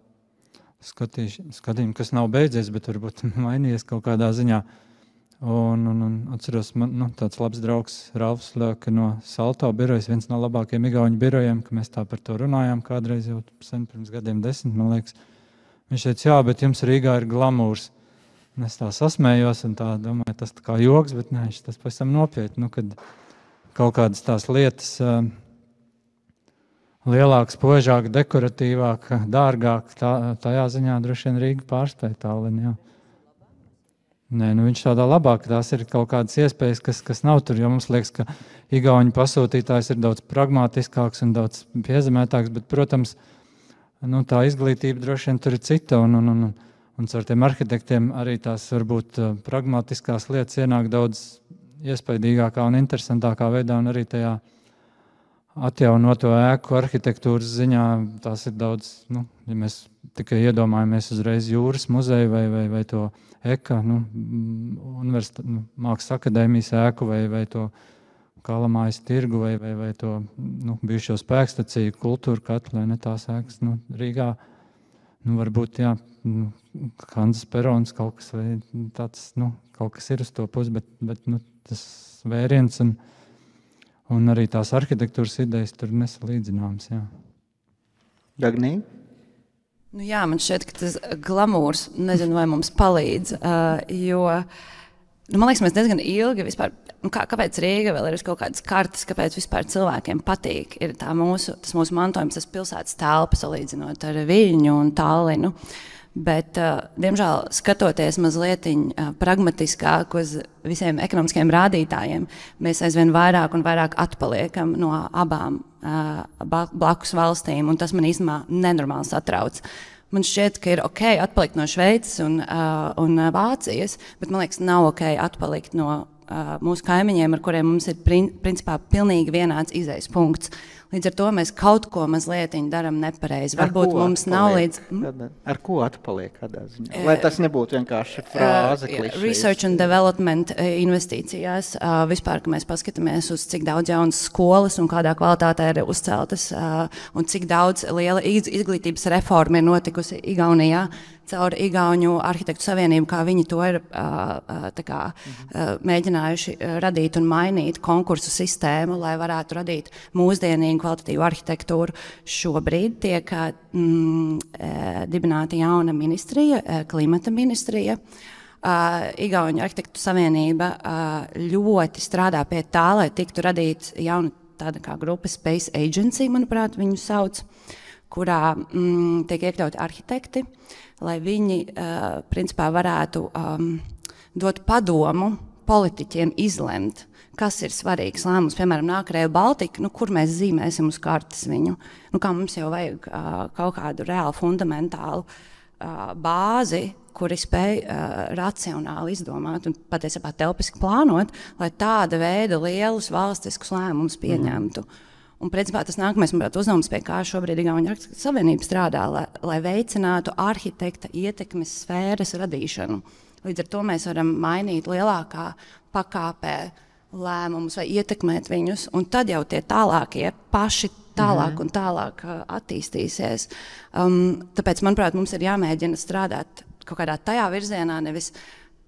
D: skatījumu, kas nav beidzies, bet varbūt mainījies kaut kādā ziņā. Un atceros, man tāds labs draugs Ralfs Ļoka no Salto birojas, viens no labākajiem igauņu birojiem, ka mēs tā par to runājām kādreiz jau sen pirms gadiem 10, man liekas. Viņš teica, bet jums Rīgā ir glamūrs. es tā sasmējos un tā domāju, tas tā kā joks, bet nē, tas pavisam nopietni, kad kaut kādas tās lietas lielāk, spožāk, dekoratīvāk, dārgāk, tajā ziņā droši vien Rīga pārspēja Tallinu, jā. Nē, viņš tādā labāk, tās ir kaut kādas iespējas, kas nav tur, jo mums liekas, ka igauņu pasūtītājs ir daudz pragmatiskāks un daudz piezemētāks, bet, protams, tā izglītība droši vien tur ir cita, un caur tiem arhitektiem arī tās varbūt pragmatiskās lietas ienāk daudz iespaidīgākā un interesantākā veidā, un arī tajā atjaunoto ēku arhitektūras ziņā tās ir daudz, ja mēs tikai iedomājamies uzreiz jūras muzeju vai to EKA, Mākslas akadēmijas ēku vai to Kalamājas tirgu vai to bijušo spēkstaciju, kultūra katlu, vai ne tās ēkas, Rīgā, varbūt, jā, Hanzas perons kaut kas, vai tāds, kaut kas ir uz to pusi, bet tas vēriens un arī tās arhitektūras idejas tur nesalīdzināmas, jā.
B: Dagnī?
F: Jā, man šķiet, ka tas glamūrs, nezinu, vai mums palīdz, jo, man liekas, mēs diezgan ilgi vispār, kāpēc Rīga vēl ir uz kaut kādas kartes, kāpēc vispār cilvēkiem patīk, ir tas mūsu mantojums, tas pilsētas telpa salīdzinot ar Viļņu un Tallinu. Bet, diemžēl, skatoties mazlietiņ pragmatiskāk uz visiem ekonomiskiem rādītājiem, mēs aizvien vairāk un vairāk atpaliekam no abām blakus valstīm, un tas man īstenībā nenormāli satrauc. Man šķiet, ka ir ok atpalikt no Šveices un Vācijas, bet man liekas, nav ok atpalikt no mūsu kaimiņiem, ar kuriem mums ir principā pilnīgi vienāds izejas punkts. Līdz ar to mēs kaut ko mazlietiņ daram nepareizi. Varbūt mums nav līdz...
B: Ar ko atpaliek kādā ziņā? Lai tas nebūtu vienkārši frāze, klišejas.
F: Research and development investīcijās. Vispār, ka mēs paskatāmies uz cik daudz jaunas skolas un kādā kvalitātē ir uzceltas un cik daudz liela izglītības reforma ir notikusi Igaunijā caur Igauņu arhitektu savienību, kā viņi to ir mēģinājuši radīt un mainīt konkursu sistēmu, lai varētu radīt mūsdienīgu kvalitatīvu arhitektūru. Šobrīd tiek dibināta jauna ministrija, klimata ministrija. Igauņu arhitektu savienība ļoti strādā pie tā, lai tiktu radīts jauna tāda kā grupa Space Agency, manuprāt, viņu sauc, kurā tiek iekļauti arhitekti, lai viņi principā varētu dot padomu politiķiem izlemt, kas ir svarīgs lēmums. Piemēram, nāk Rail Baltica, kur mēs zīmēsim uz kartes viņu. Kā mums jau vajag kaut kādu reāli fundamentālu bāzi, kuri spēj racionāli izdomāt un patiesībā telpiski plānot, lai tāda veida lielus valstiskus lēmumus pieņemtu. Un, principā, tas nākamais, manuprāt, uzdevums, pie kā šobrīd Igauņu arhitektu savienība strādā, lai veicinātu arhitekta ietekmes sfēras radīšanu. Līdz ar to mēs varam mainīt lielākā pakāpē lēmumus vai ietekmēt viņus, un tad jau tie tālākie paši tālāk un tālāk attīstīsies. Tāpēc, manuprāt, mums ir jāmēģina strādāt kaut kādā tajā virzienā, nevis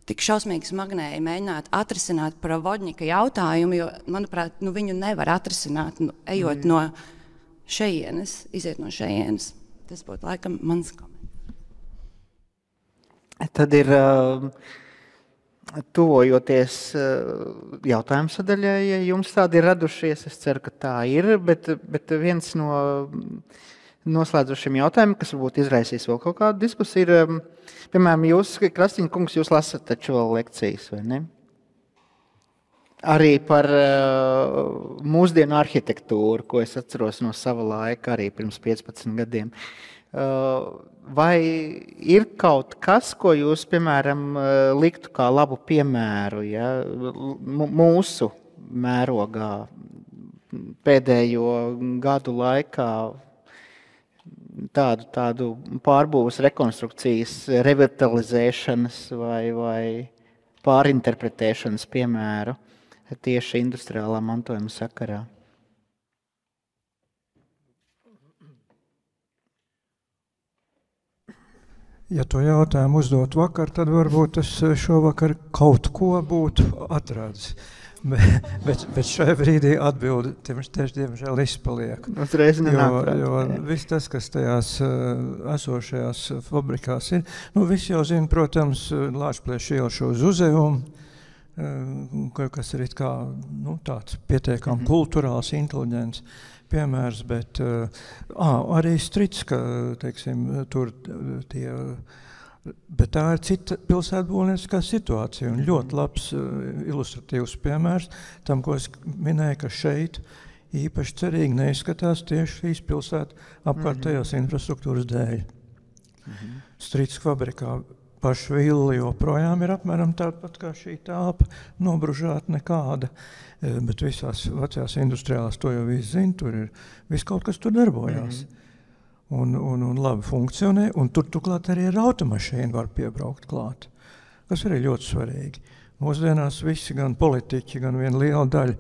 F: tik šausmīgi smagnēji mēģināt atrisināt Provodņika jautājumu, jo, manuprāt, viņu nevar atrisināt, ejot no šejienes, iziet no šejienes. Tas būtu laikam mans komentārs.
B: Tad ir tuvojoties jautājumu sadaļai, ja jums tādi ir radušies, es ceru, ka tā ir, bet viens no noslēdzošiem jautājumiem, kas varbūt izraisīs vēl kaut kādu diskusiju, ir, piemēram, jūs, Krastiņa kungs, jūs lasat taču vēl lekcijas, vai ne? Arī par mūsdienu arhitektūru, ko es atceros no sava laika, arī pirms 15 gadiem. Vai ir kaut kas, ko jūs, piemēram, liktu kā labu piemēru, ja, mūsu mērogā pēdējo gadu laikā, tādu pārbūves rekonstrukcijas, revitalizēšanas vai pārinterpretēšanas piemēru tieši industriālā mantojuma sakarā?
E: Ja to jautājumu uzdot vakar, tad varbūt es šovakar kaut ko būtu atradis. Bet šajā brīdī atbildi tieši diemžēl izpaliek.
B: Uzreiz nenāk prātā.
E: Jo viss tas, kas tajās esošajās fabrikās ir, viss jau zina, protams, Lāčplēša iela šo uz uzdevumu, kas ir it kā tāds pietiekami kulturāls, inteliģents piemērs, bet arī Strits, ka, teiksim, tur tie... Bet tā ir cita pilsētbūvnieciskā situācija un ļoti labs ilustratīvs piemērs tam, ko es minēju, ka šeit īpaši cerīgi neizskatās tieši šīs pilsētu apkārtējās infrastruktūras dēļ. Strīts fabrikā paša villa joprojām ir apmēram tāpat kā šī telpa, nobružāta nekāda, bet visās vecajās industriālās to jau visi zina, tur ir viss kaut kas tur darbojās. Un labi funkcionē, un tur turklāt arī ar automašīnu var piebraukt klāt, kas arī ļoti svarīgi. Mūsdienās visi, gan politiķi, gan viena liela daļa,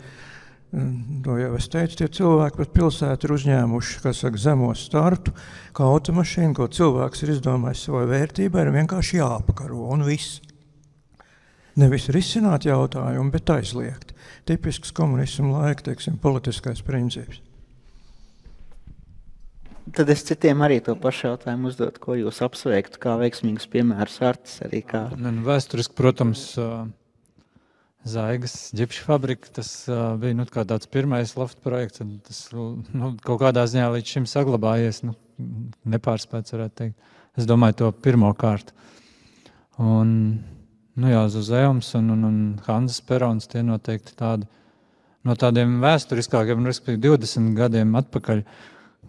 E: to jau es teicu, tie cilvēki pat pilsētu ir uzņēmuši, kas saka, zemo startu, kā automašīna, ko cilvēks ir izdomājis savai vērtībai, ir vienkārši jāapkaro, un viss. Nevis risināt jautājumu, bet aizliegt. Tipisks komunismu laika, teiksim, politiskais princips.
B: Tad es citiem arī to pašu jautājumu uzdot, ko jūs apsveiktu, kā veiksmīgus piemērus Artis arī kā.
D: Vēsturiski, protams, Zaigas ģipša fabrika, tas bija kā tāds pirmais loft projekts, un tas kaut kādā ziņā līdz šim saglabājies, nepārspēts varētu teikt. Es domāju to pirmo kārtu. Un, Zuzeums un Hanzas perons, tie noteikti tādi, no tādiem vēsturiskākiem, respektīvi 20 gadiem atpakaļ,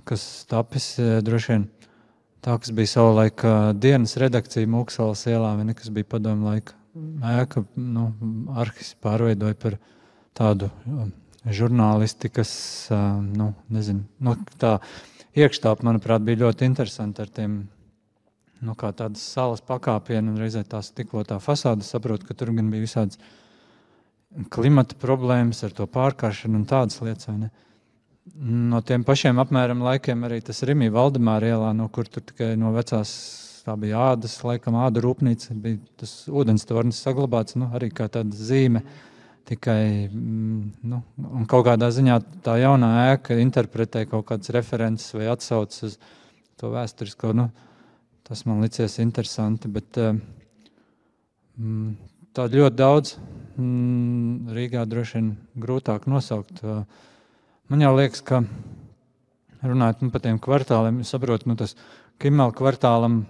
D: kas tapis droši vien tā, kas bija savulaik dienas redakcija Mūksalas ielā, vai ne, kas bija padomu laika ēka, arhis pārveidoja par tādu žurnālistikas, tā iekštāp, manuprāt, bija ļoti interesanti ar tiem, kā tādas salas pakāpienu un reizē tā stiklotā fasāde. Saprotu, ka tur gan bija visādas klimata problēmas ar to pārkāršanu un tādas lietas, vai ne? No tiem pašiem apmēram laikiem arī tas Rimī Valdemāra ielā, no kur tur tikai no vecās, tā bija ādas, laikam ādu rūpnīca, bija tas ūdens tornis saglabāts, arī kā tāda zīme, tikai, un kaut kādā ziņā tā jaunā ēka interpretē kaut kādas references vai atsaucas uz to vēsturisko, tas man licies interesanti, bet tā ļoti daudz Rīgā droši vien grūtāk nosaukt. Man jau liekas, ka runājot par tiem kvartāliem, es saprotu, tas Kimela kvartālam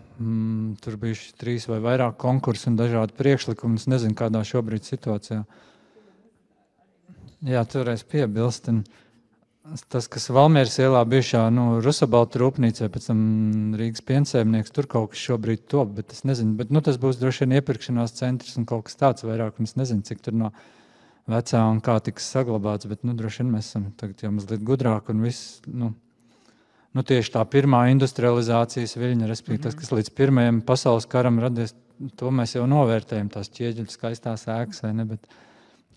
D: tur bijuši 3 vai vairāk konkursi un dažādi priekšlikumi. Es nezinu, kādā šobrīd situācijā. Jā, toreiz piebilst. Tas, kas Valmieras ielā bijušā Rusabalta rūpnīcē, pēc tam Rīgas piensēmnieks, tur kaut kas šobrīd top, bet es nezinu. Bet, tas būs droši vien iepirkšanās centrs un kaut kas tāds vairāk, un es nezinu, cik tur no vecā un kā tiks saglabāts, bet droši vien mēs esam tagad jau mazliet gudrāk un viss, tieši tā pirmā industrializācijas viļņa, respektīvi tas, kas līdz pirmajam pasaules karam radies, to mēs jau novērtējam, tās ķieģeļu skaistās ēkas, vai ne, bet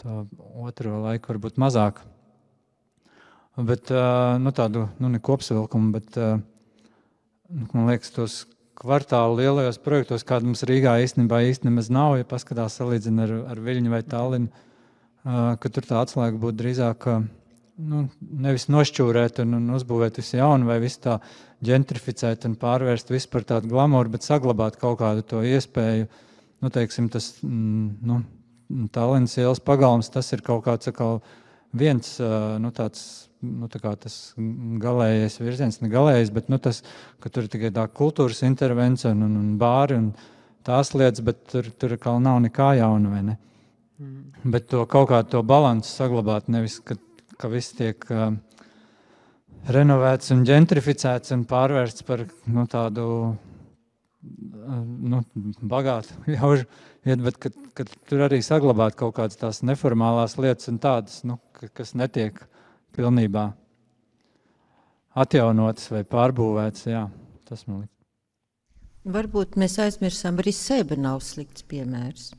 D: to otro laiku varbūt mazāk. Bet, tādu, ne kopsavilkumu, bet, man liekas, tos kvartālu lielajos projektos, kāda mums Rīgā īstenībā nemaz nav, ja paskatās salīdzina ar Viļņu vai Tallinu, ka tur tā atslēga būtu drīzāk nevis nošķūrēt un uzbūvēt visu jaunu vai visu tā ģentrificēt un pārvērst visu par tādu glamouru, bet saglabāt kaut kādu to iespēju. Teiksim, tas Tallinas ielas pagalms, tas ir kaut kāds viens tāds, tā kā tas galējais virziens, ne galējais, bet tas, ka tur ir tikai tā kultūras intervence un bāri un tās lietas, bet tur kā nav nekā jauna, vai ne? Bet to kaut kādu to balansu saglabāt, nevis, ka viss tiek renovēts un ģentrificēts un pārvērsts par tādu bagātu ļaužu vietu, bet kad tur arī saglabāt kaut kādas tās neformālās lietas un tādas, kas netiek pilnībā atjaunotas vai pārbūvētas, jā, tas man liek.
C: Varbūt mēs aizmirsām, arī Sēba nav slikts piemērs.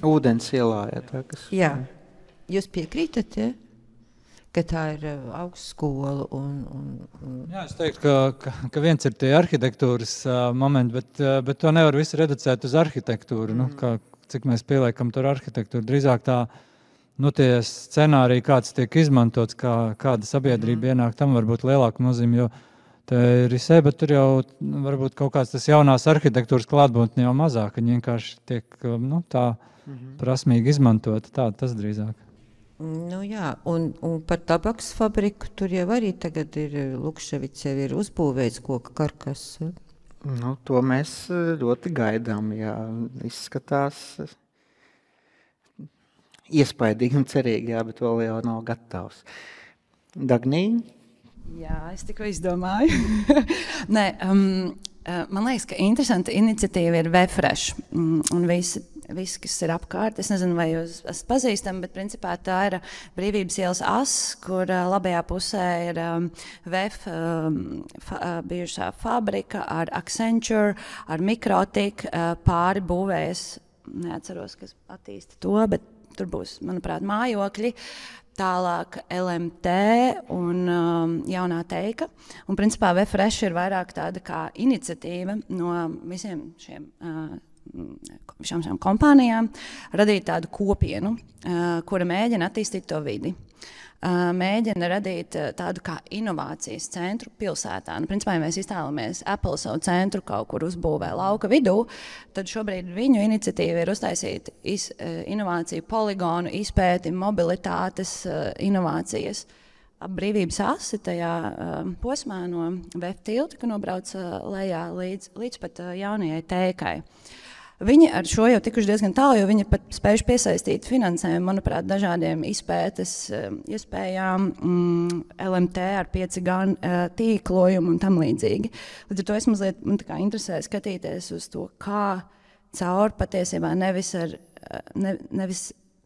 B: Ūdens ielā, tā kas...
C: Jā. Jūs piekrītat, ja? Ka tā ir augstskola un...
D: Jā, es teiktu, ka viens ir tie arhitektūras momenti, bet to nevar visu reducēt uz arhitektūru. Cik mēs pieliekam tur arhitektūru. Drīzāk tā tie scenāriji, kāds tiek izmantots, kāda sabiedrība ienāk, tam var būt lielāka nozīme, jo te ir isē, bet tur jau varbūt kaut kāds tas jaunās arhitektūras klātbūtne jau mazāk, viņi vienkārši tiek tā prasmīgi izmantot, tas drīzāk.
C: Nu jā, un par tabaks fabriku tur jau arī tagad ir Lukševics jau ir uzbūvēts koka karkas.
B: To mēs ļoti gaidām, jā, izskatās iespaidīgi un cerīgi, jā, bet vēl jau nav gatavs. Dagnī?
F: Jā, es tikko izdomāju. Nē, man liekas, ka interesanta iniciatīva ir VFresh un viss, kas ir apkārt. Es nezinu, vai jūs esat pazīstami, bet principā tā ir Brīvības ielas as, kur labajā pusē ir VF bijušā fabrika ar Accenture, ar Mikrotik, pāri būvējas, neatceros, kas attīsta to, bet tur būs, manuprāt, mājokļi. Tālāk LMT un jaunā teika. Un principā VFresh ir vairāk tāda kā iniciatīva no visiem šiem kompānijām radīt tādu kopienu, kura mēģina attīstīt to vidi. Mēģina radīt tādu kā inovācijas centru pilsētā. Principā, ja mēs iztēlamies Apple savu centru kaut kur uzbūvē lauka vidū, tad šobrīd viņu iniciatīva ir uztaisīt inovāciju poligonu, izpēti, mobilitātes inovācijas. Ap Brīvības asi tajā posmā no VF tilta, ka nobrauc lejā līdz pat jaunajai teikai. Viņi ar šo jau tikuši diezgan tālu, jo viņi pat spējuši piesaistīt finansējumu, manuprāt, dažādiem izpētes iespējām, LMT ar 5G tīklojumu un tam līdzīgi. Līdz ar to es mazliet interesē skatīties uz to, kā caur patiesībā nevis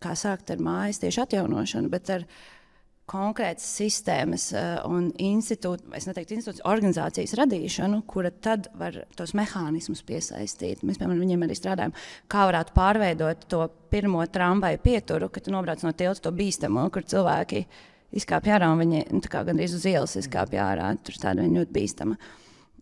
F: kā sākt ar mājas tieši atjaunošanu, bet ar konkrētas sistēmas un organizācijas radīšanu, kura tad var tos mehānismus piesaistīt. Mēs, piemēram, viņiem arī strādājam, kā varētu pārveidot to pirmo tramvaju pieturu, kad tu nobrauc no tilta to bīstamo, kur cilvēki izkāpj ārā un viņi gandrīz uz ielas izkāpj ārā. Tur tāda viņa ļoti bīstama.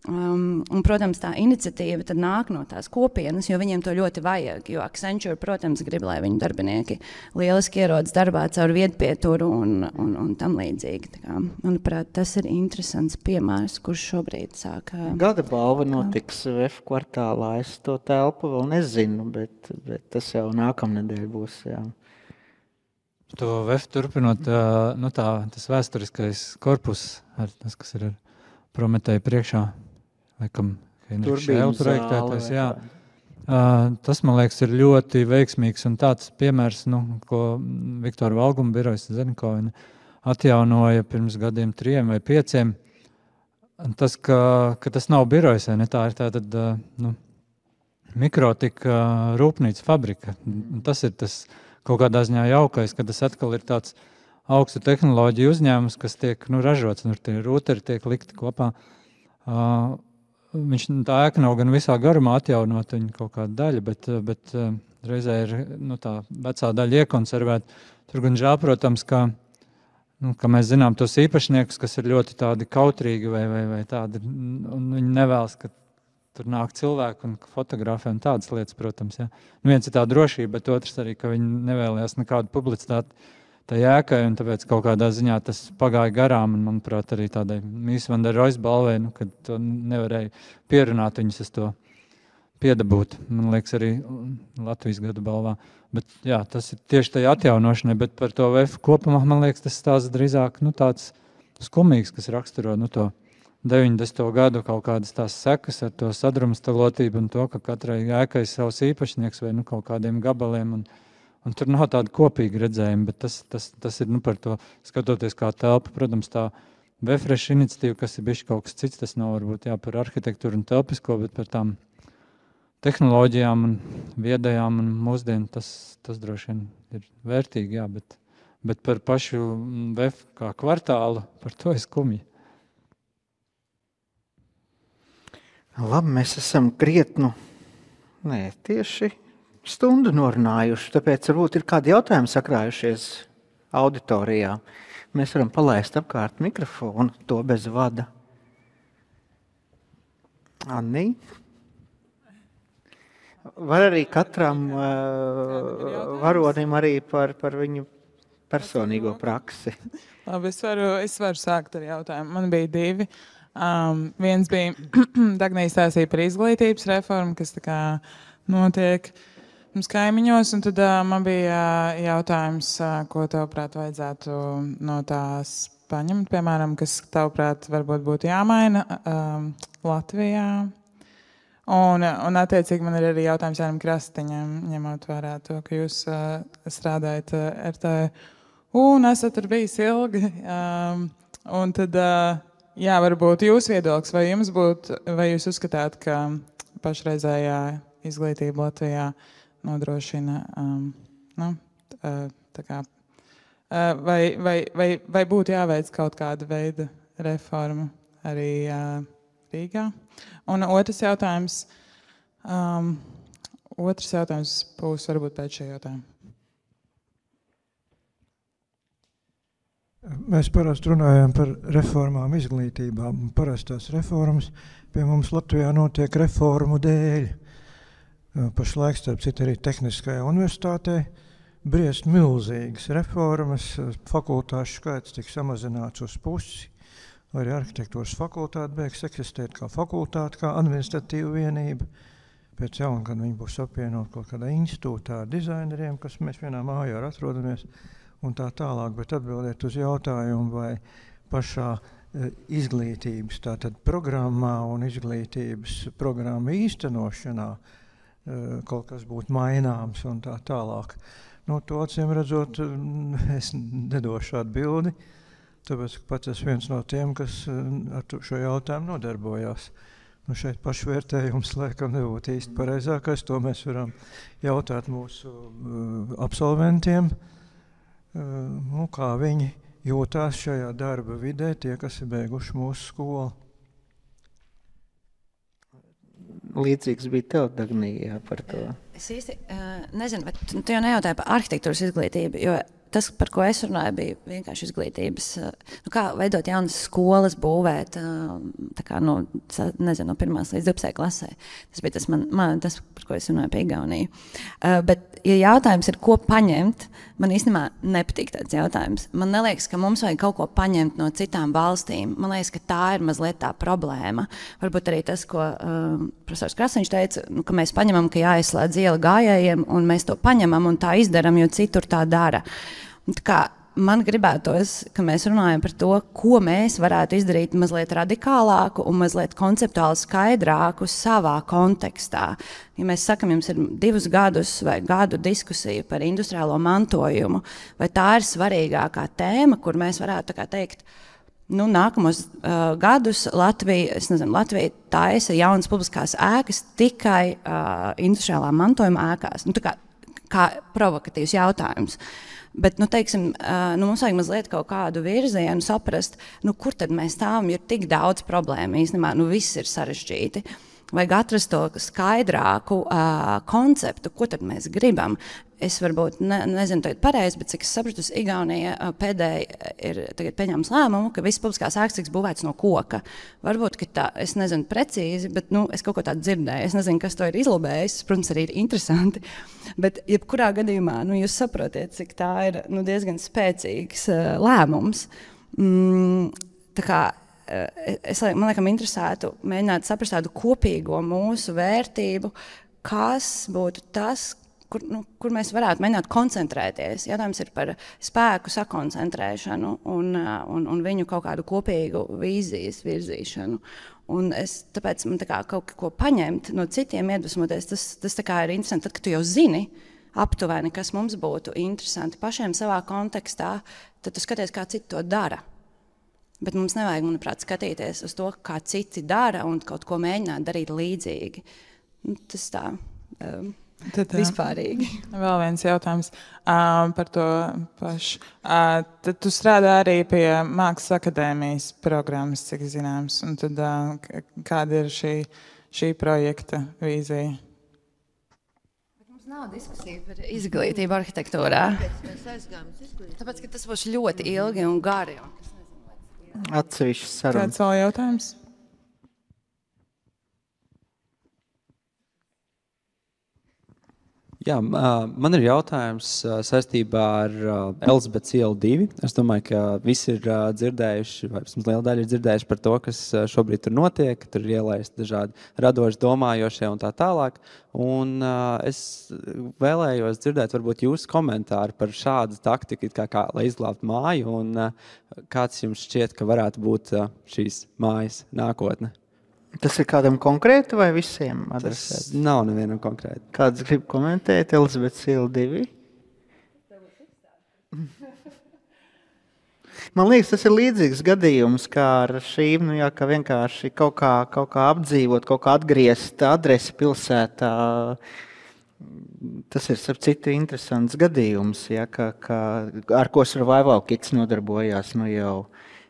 F: Un, protams, tā iniciatīva tad nāk no tās kopienas, jo viņiem to ļoti vajag. Jo Accenture, protams, grib, lai viņu darbinieki lieliski ierodas darbā caur vietpieturu un tam līdzīgi. Tā kā, manuprāt, tas ir interesants piemērs, kurš šobrīd sāk.
B: Gada balva notiks VF kvartālā. Es to telpu vēl nezinu, bet tas jau nākamnedēļ būs. Jā.
D: To VF turpinot, tas vēsturiskais korpus, tas, kas ir ar Prometēju priekšā. Laikam, projektētais, jā. Tas, man liekas, ir ļoti veiksmīgs un tāds piemērs, ko Viktora Valguma birojas Zenikovina atjaunoja pirms gadiem 3 vai 5. Tas, ka tas nav birojas, ne tā ir tātad Mikrotika rūpnīca fabrika. Tas ir tas kaut kādā ziņā jaukais, ka tas atkal ir tāds augstu tehnoloģiju uzņēmums, kas tiek ražots, tie rūteri tiek likti kopā. Tā ēka nav gan visā garumā atjaunot viņa kaut kāda daļa, bet reizē ir tā vecā daļa iekonservēta. Tur gan žēl, protams, ka mēs zinām tos īpašniekus, kas ir ļoti tādi kautrīgi vai tādi, un viņi nevēlas, ka tur nāk cilvēki un fotografē un tādas lietas, protams. Ja. Viens ir tā drošība, bet otrs arī, ka viņi nevēlējās nekādu publicitāti tai ēkai, un tāpēc kaut kādā ziņā tas pagāja garām, un, manuprāt, arī tādai Mīsa van der Roys balvai, kad to nevarēja pierunāt, viņus es to piedabūt. Man liekas, arī Latvijas gada balvā. Bet jā, tas ir tieši tajā atjaunošanai, bet par to VF kopumā, man liekas, tas stāsts drīzāk tāds skumīgs, kas raksturo to 90. gadu kaut kādas tās sekas ar to sadrumstalotību un to, ka katrai ēkai savs īpašnieks vai kaut kādiem gabaliem, un tur nav tāda kopīga redzējuma, bet tas ir par to skatoties kā telpa. Protams, tā VFresh iniciatīva, kas ir bišķi kaut kas cits, tas nav varbūt par arhitektūru un telpisko, bet par tām tehnoloģijām un viedajām un mūsdienu tas droši vien ir vērtīgi, jā, bet par pašu VF kā kvartālu, par to ir skumji.
B: Labi, mēs esam tieši stundu norunājuši, tāpēc varbūt ir kādi jautājumi sakrājušies auditorijā. Mēs varam palaist apkārt mikrofonu, to bez vada. Anni? Var arī katram varonim arī par viņu personīgo praksi.
A: Labi, es varu sākt ar jautājumu. Man bija 2. Viens bija Dagnija stāstīja par izglītības reformu, kas tā kā notiek mums kaimiņos, un tad man bija jautājums, ko tavuprāt vajadzētu no tās paņemt, piemēram, kas tavuprāt varbūt būtu jāmaina Latvijā. Un attiecīgi man ir arī jautājums Jānim Krastiņam, ņemot vērā to, ka jūs strādājat RTU un esat tur bijis ilgi. Un tad, jā, varbūt jūs viedoklis, vai jūs uzskatāt, ka pašreizējā izglītība Latvijā nodrošina, tā kā, vai būtu jāveic kaut kāda veida reforma arī Rīgā? Un otrs jautājums būs varbūt pēc šī jautājuma.
E: Mēs parasti runājam par reformām izglītībā. Parastās reformas pie mums Latvijā notiek reformu dēļ. Pašlaik, starp citu, arī Tehniskajā universitātē briest milzīgas reformas. Fakultāšu skaits tiek samazināts uz pusi. Arī arhitektūras fakultāte beigs eksistēt kā fakultāte, kā administratīva vienība. Pēc jauna, kad viņi būs apvienot kaut kādā institūtā ar dizaineriem, kas mēs vienā mājā atrodamies, un tā tālāk. Bet atbildēt uz jautājumu, vai pašā izglītības tātad programmā un izglītības programma īstenošanā kaut kas būtu maināms un tā tālāk. No to acīm redzot, es nedošu atbildi. Tāpēc pats esmu viens no tiem, kas ar šo jautājumu nodarbojās. Šeit pašvērtējums laikam nebūtu īsti pareizākais. To mēs varam jautāt mūsu absolventiem, kā viņi jūtās šajā darba vidē, tie, kas ir beiguši mūsu skolu.
B: Līdzīgs bija tev, Dagnija, par to.
F: Es īsti nezinu, bet tu jau nejautāji par arhitektūras izglītību, jo tas, par ko es runāju, bija vienkārši izglītības, kā veidot jaunas skolas, būvēt, tā kā, nezinu, no 1. līdz 12. klasē. Tas bija tas, par ko es runāju pie Igauniju. Bet, ja jautājums ir, ko paņemt, man īstenībā nepatīk tāds jautājums. Man neliekas, ka mums vajag kaut ko paņemt no citām valstīm. Man liekas, ka tā ir mazliet tā problēma. Varbūt arī tas, ko profesors Krasiņš teica, ka mēs paņemam, ka jāizslēdz iela gājējiem, un mēs to paņemam un tā izdaram, jo citur tā dara. Tā kā man gribētos, ka mēs runājam par to, ko mēs varētu izdarīt mazliet radikālāku un mazliet konceptuāli skaidrāku savā kontekstā. Ja mēs sakam, jums ir 2 gadus vai gadu diskusija par industriālo mantojumu, vai tā ir svarīgākā tēma, kur mēs varētu tā kā teikt, nākamos gadus Latvija taisa jaunas publiskās ēkas tikai industriālā mantojuma ēkās. Tā kā provokatīvs jautājums. Bet, teiksim, mums vajag mazliet kaut kādu virzienu saprast, kur tad mēs stāvam, jo ir tik daudz problēmu īstenībā, viss ir sarežģīti. Vajag atrast to skaidrāku konceptu, ko tad mēs gribam. Es varbūt nezinu tagad pareizi, bet cik es sapratu, Igaunija pēdēji ir tagad pieņēmis lēmumu, ka visas publiskās ēkas tiks būvētas no koka. Varbūt, ka tā, es nezinu precīzi, bet es kaut ko tādu dzirdēju. Es nezinu, kas to ir izlobējis, protams, arī ir interesanti. Bet jebkurā gadījumā, jūs saprotiet, cik tā ir diezgan spēcīgs lēmums. Tā kā man liekas, interesētu mēģināt saprast tādu kopīgo mūsu vērtību, kas būtu tas, kur mēs varētu mēģināt koncentrēties. Jautājums ir par spēku sakoncentrēšanu un viņu kaut kādu kopīgu vīzijas virzīšanu. Un tāpēc man kaut ko paņemt no citiem iedvesmoties, tas ir interesanti. Tad, kad tu jau zini aptuveni, kas mums būtu interesanti pašiem savā kontekstā, tad tu skaties, kā citi to dara. Bet mums nevajag, manuprāt, skatīties uz to, kā citi dara un kaut ko mēģināt darīt līdzīgi. Tas tā vispārīgi.
A: Vēl viens jautājums par to pašu. Tad tu strādā arī pie Mākslas akadēmijas programmas, cik zināms. Un tad kāda ir šī projekta vīzija?
F: Mums nav diskusija par izglītību arhitektūrā. Tāpēc, ka tas būs ļoti ilgi un gari.
B: Atsevišķas sarunas.
A: Kāds vēl jautājums?
G: Jā, man ir jautājums saistībā ar Elizabetes ielu 2. Es domāju, ka visi ir dzirdējuši, vai vismaz liela daļa ir dzirdējuši par to, kas šobrīd tur notiek. Tur ir ielaisti dažādi radoši domājošie un tā tālāk. Un es vēlējos dzirdēt varbūt jūsu komentāru par šādu taktiku, kā lai izglābtu māju, un kāds jums šķiet, ka varētu būt šīs mājas nākotne?
B: Tas ir kādam konkrēti vai visiem adresēts?
G: Tas nav nevienam konkrēti.
B: Kāds grib komentēt Elizabetes iela 2? Man liekas, tas ir līdzīgs gadījums, kā ar šīm, ka vienkārši kaut kā apdzīvot, kaut kā atgriezt adresi pilsētā. Tas ir, starp citu, interesants gadījums, ar ko Survival Kids nodarbojās jau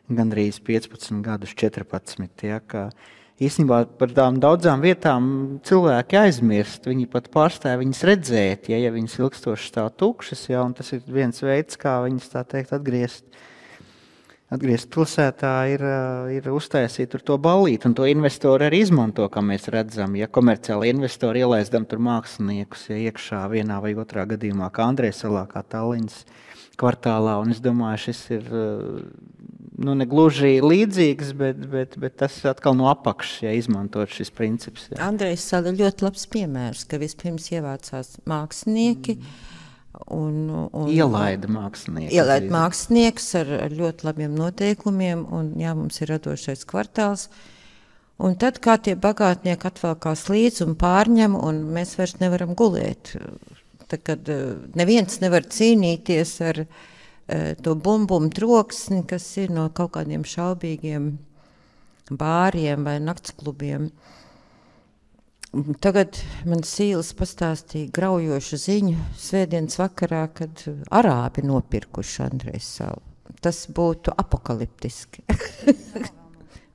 B: gandrīz 15 gadus, 14. Īstenībā par tām daudzām vietām cilvēki aizmirst, viņi pat pārstāja viņas redzēt, ja viņas ilgstoši stāv tukšas, un tas ir viens veids, kā viņas tā teikt atgriezt pilsētā, ir uztaisīt tur to ballīti, un to investori arī izmanto, kā mēs redzam, komerciāli investori ielaisdam tur māksliniekus, iekšā vienā vai otrā gadījumā, kā Andrejsalā, kā Tallinas kvartālā, un es domāju, šis ir negluži līdzīgs, bet tas atkal no apakšas, izmantot šis princips.
C: Andrejsala ir ļoti labs piemērs, ka vispirms ievācās mākslinieki un
B: ielaida mākslinieki.
C: Ielaida mākslinieks ar ļoti labiem noteikumiem, un mums ir radošais kvartāls. Un tad, kā tie bagātnieki atvelkās līdzi un pārņem, un mēs vairs nevaram gulēt. Tad, kad neviens nevar cīnīties ar to bumbumu troksni, kas ir no kaut kādiem šaubīgiem bāriem vai naktsklubiem. Tagad man Sīles pastāstīja graujošu ziņu svētdienas vakarā, kad arābi nopirkuši Andrejsalu. Tas būtu apokaliptiski.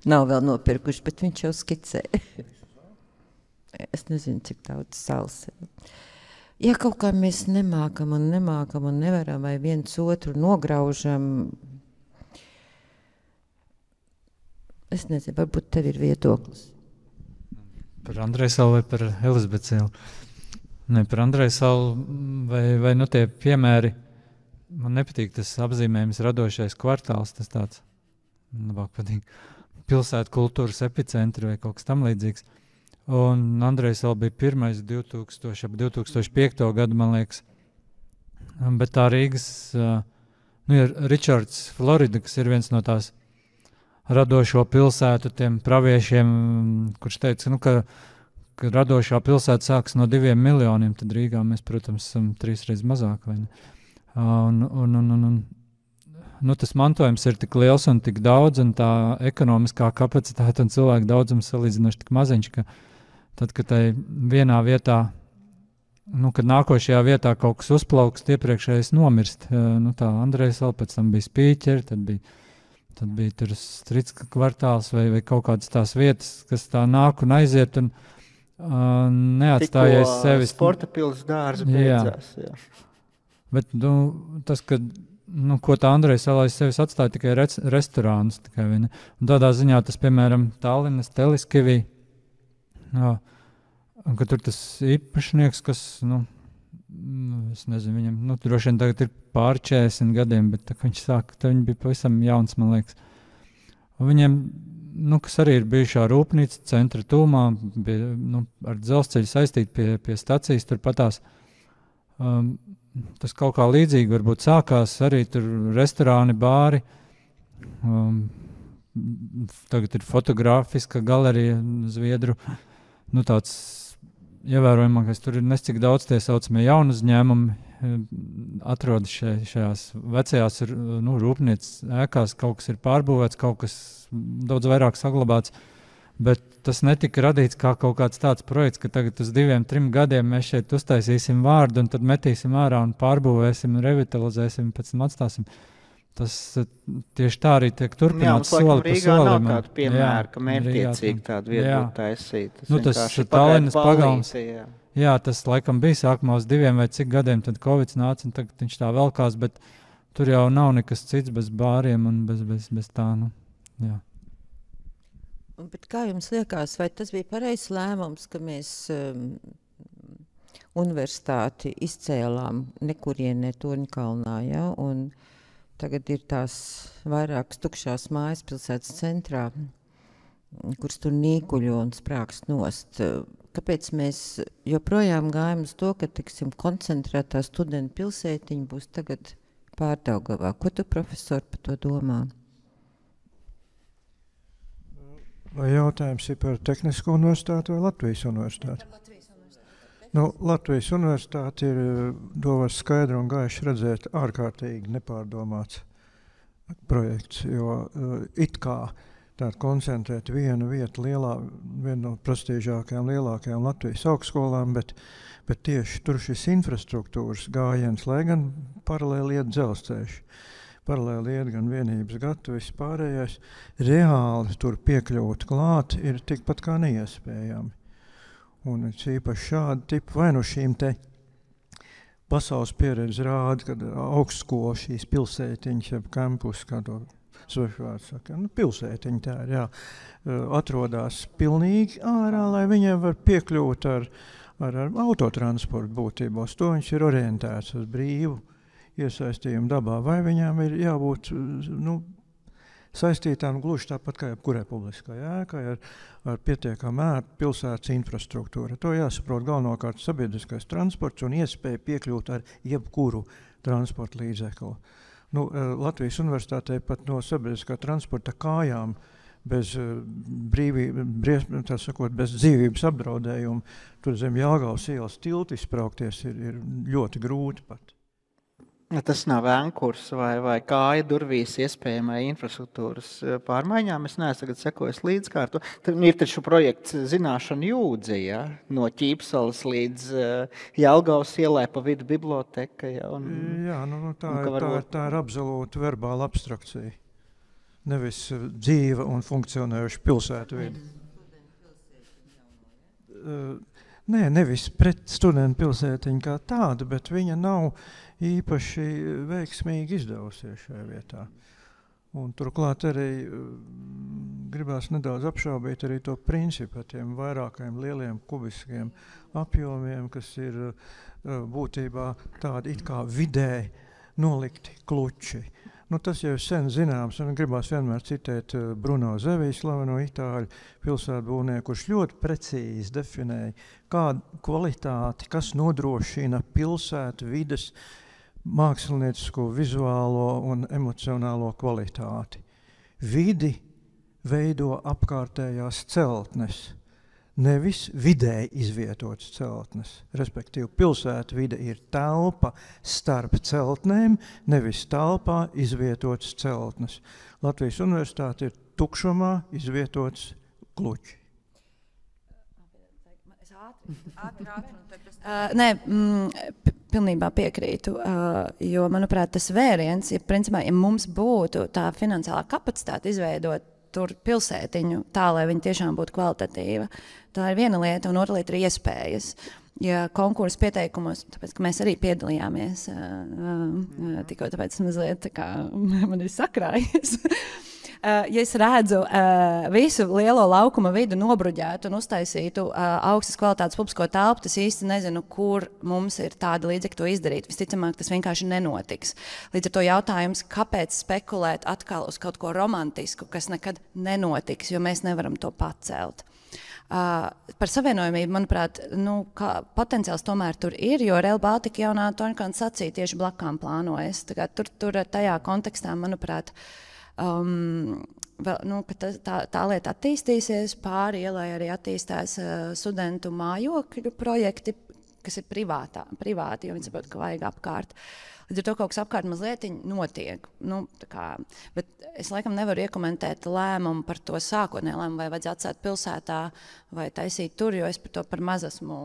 C: Nav vēl nopirkuši, bet viņš jau skicē. Es nezinu, cik daudz salas ir. Ja kaut kā mēs nemākam un nevaram, vai viens otru nograužam, es nezinu, varbūt tev ir viedoklis.
D: Par Andrejsalu vai par Elizabetes ielu? Ne, par Andrejsalu vai tie piemēri, man nepatīk tas apzīmējums radošais kvartāls, tas tāds, labāk patīk, pilsētu kultūras epicentri vai kaut kas tam līdzīgs. Un Andrejsala bija pirmais 2005. Gadu, man liekas. Bet tā Rīgas, ir Ričards Florida, kas ir viens no tās radošo pilsētu tiem praviešiem, kurš teica, ka radošā pilsēta sāks no 2 miljoniem, tad Rīgā mēs, protams, esam 3 reizes mazāk. Vai ne? Tas mantojums ir tik liels un tik daudz, un tā ekonomiskā kapacitāte un cilvēku daudzums salīdzinoši tik maziņš, ka tad, kad tai vienā vietā, kad nākošajā vietā kaut kas uzplaukst, iepriekšējais nomirst. Tā Andrejsala, pēc tam bija Spīķeri, tad bija tur Stricka kvartāls vai kaut kādas tās vietas, kas tā nāk un aiziet un neatstājies sevis.
B: Sporta pils dārza beidzās. Jā.
D: Bet tas, kad ko tā Andrejsala aiz sevis atstāja tikai restorānus. Un tādā ziņā tas, piemēram, Tallinas Teleskivī, ka tur tas īpašnieks, kas, es nezinu, viņam, droši vien tagad ir pār 40 gadiem, bet tā, viņš sāka, viņi bija pavisam jauns, man liekas. Un viņiem, kas arī ir bijušā rūpnīca centra tūmā, bija, ar dzelzceļu saistīti pie stacijas, tur patās, tas kaut kā līdzīgi varbūt sākās arī tur restorāni, bāri. Tagad ir fotogrāfiska galerija Zviedru. Tāds ievērojamākais, tur ir nescik daudz tie saucamie jaunu uzņēmumi atrodas šajās vecajās rūpnīcas ēkās. Kaut kas ir pārbūvēts, kaut kas daudz vairāk saglabāts. Bet tas netika radīts kā kaut kāds tāds projekts, ka tagad uz 2-3 gadiem mēs šeit uztaisīsim vārdu un tad metīsim ārā un pārbūvēsim, revitalizēsim, pēc tam atstāsim. Tas tieši tā arī tiek turpināts soli pa solim.
B: Nav tādu piemēru, ka mērķiecīgi tādu vietu taisīt.
D: Tas Tallinas pagalms. Jā, tas laikam bija sākumā uz 2 vai cik gadiem, tad Covid nāca un tagad viņš tā velkās, bet tur jau nav nekas cits bez bāriem un bez tā, jā.
C: Bet kā jums liekas, vai tas bija pareizs lēmums, ka mēs universitāti izcēlām nekurienē Torņkalnā, ja, un tagad ir tās vairākas tukšās mājas pilsētas centrā, kuras tur nīkuļo un sprākst nost. Kāpēc mēs joprojām gājam uz to, ka, tiksim, koncentrētā studentu pilsētiņa būs tagad Pārdaugavā? Ko tu, profesori, par to domā?
E: Vai jautājums ir par Tehnisko universitāti vai Latvijas universitāti? Latvijas universitāte ir, to var skaidri un gaiši redzēt, ārkārtīgi nepārdomāts projekts, jo it kā tāda koncentrēt vienu vietu viena no prestižākajām, lielākajām Latvijas augstskolām, bet tieši tur šis infrastruktūras gājiens, lai gan paralēli iet dzelzceļš, paralēli iet gan vienības gata, viss pārējais, reāli tur piekļūt klāt ir tikpat kā neiespējami. Un īpaši šādi tipi, vai no šīm te pasaules pieredze rāda, kad augstskola šīs pilsētiņas, jeb kampus, kā to svešvārds saka, pilsētiņa tā ir, jā, atrodās pilnīgi ārā, lai viņiem var piekļūt ar autotransportu būtībā. To viņš ir orientēts uz brīvu iesaistījumu dabā, vai viņām ir jābūt, saistītām gluži tāpat kā jebkurai publiskai ēkai ar pietiekam ērtu pilsētas infrastruktūru. To jāsaprot galvenokārt sabiedriskais transports un iespēja piekļūt ar jebkuru transporta līdzekli. Latvijas universitātei pat no sabiedriskā transporta kājām bez bez dzīvības apdraudējuma, tur zem Jāgavas ielas tilti izpraukties ir ļoti grūti pat.
B: Tas nav ēnkurs vai kāja durvīs iespējamai infrastruktūras pārmaiņām. Es neesmu tagad sekojis līdzkārtu. Ir taču projekts Zināšanu jūdzi, ja? No Ķīpsalas līdz Jelgavas ielai pa vidu biblioteka. Ja? Tā ir absolūta verbāla abstrakcija. Nevis dzīva un funkcionējuša pilsētu vidi. Nē, nevis pret studentu pilsētiņu kā tādu, bet viņa nav īpaši veiksmīgi izdevusies šajā vietā. Un turklāt arī gribās nedaudz apšaubīt arī to principu ar tiem vairākajiem lieliem kubiskiem apjomiem, kas ir būtībā tādi it kā vidē nolikti kluči. Tas jau ir sen zināms, un gribās vienmēr citēt Bruno Zevi, slaveno itāļu pilsētbūvnieku, kurš ļoti precīzi definēja, kādu kvalitāti, kas nodrošina pilsētu vides māksliniecisko, vizuālo un emocionālo kvalitāti. Vidi veido apkārtējās celtnes, nevis vidē izvietotas celtnes. Respektīvi, pilsēta vide ir telpa starp celtnēm, nevis telpā izvietotas celtnes. Latvijas universitāte ir tukšumā izvietotas kluči.
F: Pilnībā piekrītu, jo, manuprāt, tas vēriens, principā, ja mums būtu tā finansiālā kapacitāte izveidot tur pilsētiņu tā, lai viņa tiešām būtu kvalitatīva. Tā ir viena lieta, un otra lieta ir iespējas. Ja konkursu pieteikumos, tāpēc, ka mēs arī piedalījāmies, tikko tāpēc mazliet tā kā man ir sakrājies. Ja es redzu visu lielo laukuma vidu nobruģētu un uztaisītu augstas kvalitātes publisko telpu, tas īsti nezinu, kur mums ir tāda līdzekļa to izdarīt. Visticamāk, tas vienkārši nenotiks. Līdz ar to jautājums, kāpēc spekulēt atkal uz kaut ko romantisku, kas nekad nenotiks, jo mēs nevaram to pacelt. Par savienojumību, manuprāt, potenciāls tomēr tur ir, jo Rail Baltica jaunā Torņkalna sacīja tieši blakām plānojas. Tur tajā kontekstā, manuprāt, tā lieta attīstīsies, pāri ielai arī attīstās studentu mājokļu projekti, kas ir privāti, jo viņi saprot, ka vajag apkārt. Līdz ar to kaut kas apkārt mazliet notiek. Bet es laikam nevaru iekomentēt lēmumu par to sākotnēju lēmumu, vai vajadzētu atstāt pilsētā vai taisīt tur, jo es par to par maz esmu.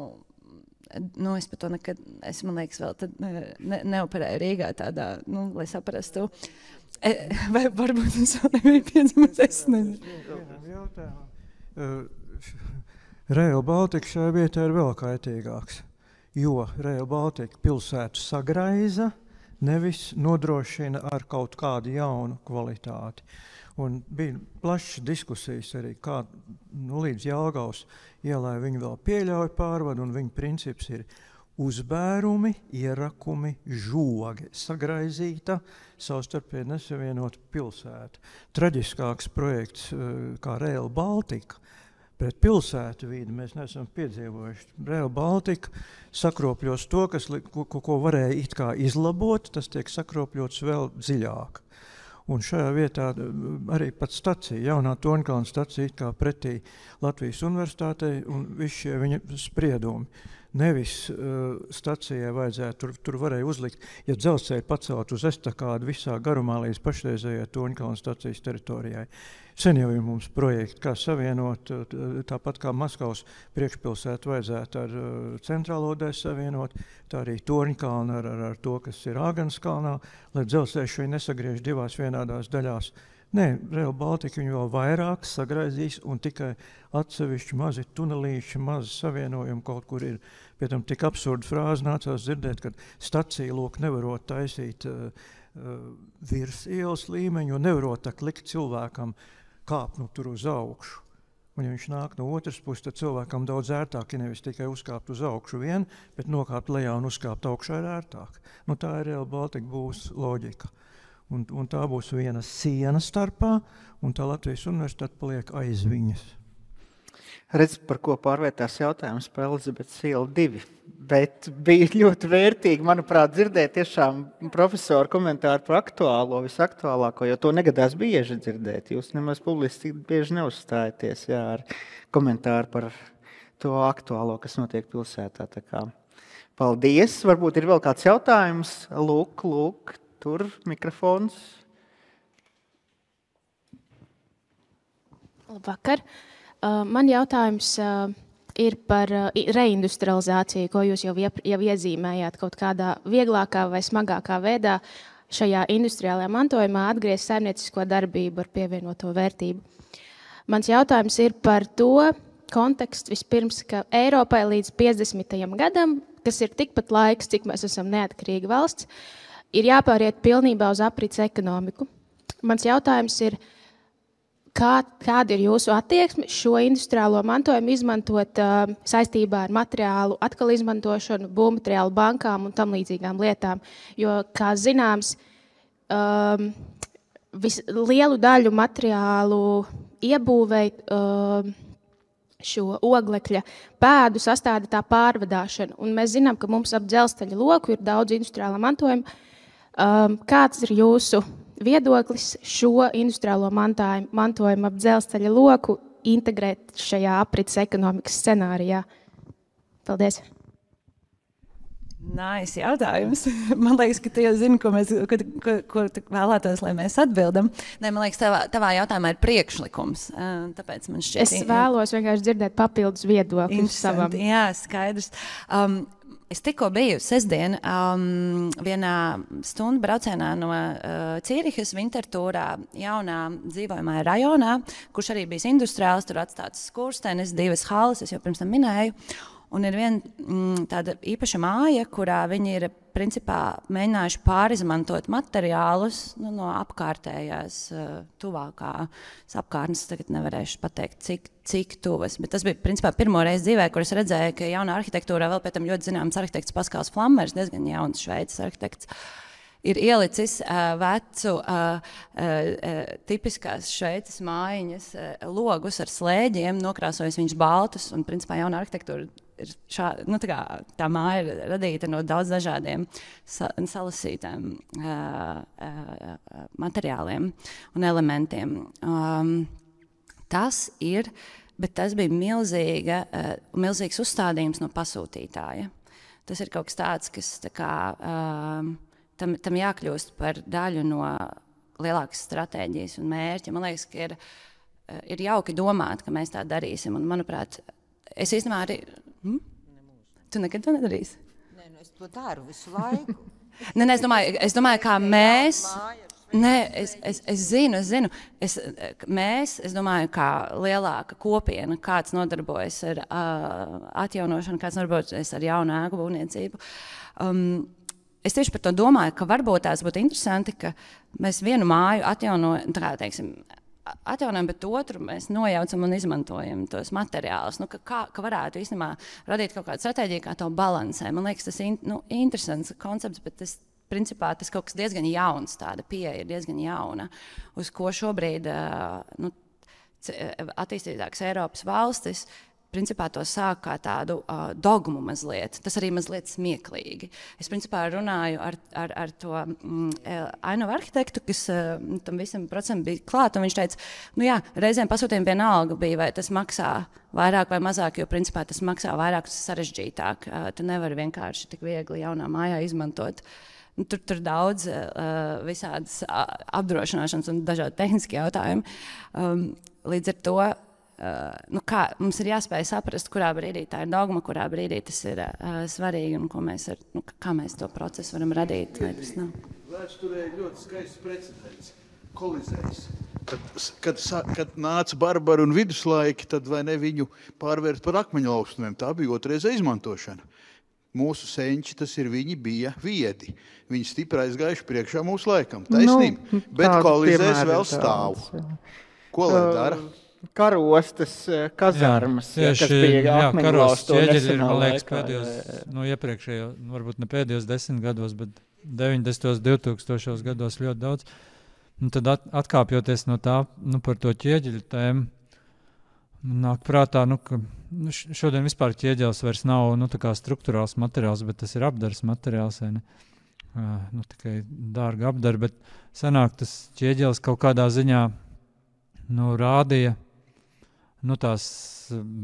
F: Es par to nekad, man liekas, vēl tad neoperēju Rīgā tādā, lai saprastu. Vai varbūt es vēl nebiju piedzimis, es nezinu.
E: Rail Baltica šajā vietā ir vēl kaitīgāks, jo Rail Baltica pilsētu sagraiza, nevis nodrošina ar kaut kādu jaunu kvalitāti. Un bija plašas diskusijas arī, kā līdz Jelgavas ielai viņi vēl pieļauj pārvadu, un viņa princips ir uzbērumi, ierakumi, žogi, sagraizīta, savstarpēji nesavienota pilsēta. Traģiskāks projekts kā Rail Baltica. Pret pilsētu vidi mēs neesam piedzīvojuši. Rail Baltica sakropļos to, ko varēja it kā izlabot, tas tiek sakropļots vēl dziļāk. Un šajā vietā arī pat stacija, jaunā Torņkalna stacija it kā pretī Latvijas universitātei un visi šie viņa spriedumi. Nevis stacijai vajadzētu, tur varēja uzlikt, ja dzelzceļu pacelt uz estakādu visā garumā līdz pašreizējai Torņkalna stacijas teritorijai. Sen jau ir mums projekti, kā savienot, tāpat kā Maskavas priekšpilsētu vajadzētu ar centrālo daļu savienot, tā arī Torņkalna ar to, kas ir Āgenskalnā, lai dzelzceļš viņu nesagriež divās vienādās daļās. Nē, Rail Baltica viņu vēl vairāk sagraizīs un tikai atsevišķi mazi tunelīši, mazi savienojumi kaut kur ir. Pie tam tik absurda frāze nācās dzirdēt, ka stacija lūk nevarot taisīt virs ielas līmeņu, jo nevarot tak likt cilvēkam kāpt tur uz augšu. Un ja viņš nāk no otras puses, tad cilvēkam daudz ērtāk ir nevis tikai uzkāpt uz augšu vien, bet nokāpt lejā un uzkāpt augšā ir ērtāk. Tā ir Rail Baltica būs loģika. Un tā būs viena siena starpā, un tā Latvijas universitāte paliek aiz viņas.
B: Redz, par ko pārvērtās jautājums par Elizabetes ielu 2, bet bija ļoti vērtīgi, manuprāt, dzirdēt tiešām profesoru komentāru par aktuālo, visaktuālāko, jo to negadās bieži dzirdēt. Jūs nemaz publiski bieži neuzstājaties ar komentāru par to aktuālo, kas notiek pilsētā. Tā kā. Paldies! Varbūt ir vēl kāds jautājums? Lūk, tur mikrofons.
H: Labvakar! Man jautājums ir par reindustrializāciju, ko jūs jau iezīmējāt kaut kādā vieglākā vai smagākā veidā šajā industriālajā mantojumā atgriezt saimniecisko darbību ar pievienoto vērtību. Mans jautājums ir par to kontekstu vispirms, ka Eiropai līdz 50. gadam, kas ir tikpat laiks, cik mēs esam neatkarīga valsts, ir jāpāriet pilnībā uz aprits ekonomiku. Mans jautājums ir, kāda ir jūsu attieksme šo industriālo mantojumu izmantot saistībā ar materiālu atkal izmantošanu, būvmateriālu bankām un tam līdzīgām lietām? Jo, kā zināms, lielu daļu materiālu iebūvei šo oglekļa pēdu sastāda tā pārvadāšana. Un mēs zinām, ka mums ap dzelzceļa loku ir daudz industriālā mantojuma. Kāds ir jūsu viedoklis šo industriālo mantojumu ap dzelzceļa loku integrēt šajā aprits ekonomikas scenārijā? Paldies!
I: Nice jautājums. Man liekas, ka tu jau zini, ko vēlētos, lai mēs atbildam. Nē, man liekas, tavā jautājumā ir priekšlikums. Tāpēc man šķiet...
H: Es vēlos vienkārši dzirdēt papildus viedokļus savam.
I: Jā, skaidrs. Es tikko biju sestdien vienā stundu braucienā no Cīrihas Wintertūrā jaunā dzīvojamā rajonā, kurš arī bijis industriāls, tur atstāts skurstenis, 2 halas, es jau pirms tam minēju. Un ir viena tāda īpaša māja, kurā viņi ir principā mēģinājuši pārizmantot materiālus no apkārtējās tuvākās apkārtnes. Tagad nevarēšu pateikt, cik tuvas. Bet tas bija principā pirmo reizi dzīvē, kur es redzēju, ka jaunā arhitektūrā vēl pēc tam ļoti zināms arhitekts Paskals Flammers, diezgan jauns Šveices arhitekts, ir ielicis vecu tipiskās Šveices mājiņas logus ar slēģiem, nokrāsojis viņus baltus, un principā jauna arhitektūra ir tā māja ir radīta no daudz dažādiem salasītiem materiāliem un elementiem. Tas bija milzīgs uzstādījums no pasūtītāja. Tas ir kaut kas tāds, kas tam jākļūst par daļu no lielākas stratēģijas un mērķa. Man liekas, ka ir jauki domāt, ka mēs tā darīsim. Un, manuprāt, es īstenībā arī... Tu nekad to nedarīsi?
C: Nē, es to daru visu laiku.
I: Nē, es domāju, kā mēs... Nē, es zinu. Es domāju, kā lielāka kopiena, kāds nodarbojas ar atjaunošanu, kāds nodarbojas ar jaunu ēku būvniecību. Es tieši par to domāju, ka varbūt tās būtu interesanti, ka mēs vienu māju atjaunojam, atjaunojam, bet otru mēs nojaucam un izmantojam tos materiālus. Nu, ka varētu īstenībā radīt kaut kādu stratēģiju, kā to balansē. Man liekas, tas ir interesants koncepts, bet principā tas kaut kas diezgan jauns, tāda pieeja ir diezgan jauna, uz ko šobrīd attīstītākas Eiropas valstis principā to sāk kā tādu dogmu mazliet. Tas arī mazliet smieklīgi. Es principā runāju ar to ainavu arhitektu, kas tam visam procesam bija klāt, un viņš teica, nu jā, reizēm pasūtījumi vienalga bija, vai tas maksā vairāk vai mazāk, jo principā tas maksā vairāk, tas sarežģītāk. Tu nevari vienkārši tik viegli jaunā mājā izmantot. Tur daudz visādas apdrošināšanas un dažādi tehniski jautājumi. Līdz ar to mums ir jāspēj saprast, kurā brīdī tā ir dogma, kurā brīdī tas ir svarīgi un kā mēs to procesu varam radīt.
J: Vēsturē ļoti skaists precedents, kolizējs. Kad nāca barbari un viduslaiki, tad vai ne viņu pārvērt par akmeņlaustumiem. Tā bija otrreizē izmantošana. Mūsu senči, viņi bija viedi. Viņi stipri aizgājuši priekšā mūsu laikam. Taisnība. Bet kolizēs vēl stāv. Ko lai dara?
B: Karostas, kazarmas, kas bija akmeņlaustu nesenā laikā.
D: Iepriekšējo, varbūt ne pēdējos 10 gados, bet 90. 2000 gados ļoti daudz. Un tad atkāpjoties no tā, par to ķieģeļu tēmu, nāk prātā, ka šodien vispār ķieģelis vairs nav tā kā struktūrāls materiāls, bet tas ir apdars materiāls, tikai dārga apdara, bet sanāk tas ķieģelis kaut kādā ziņā rādīja tās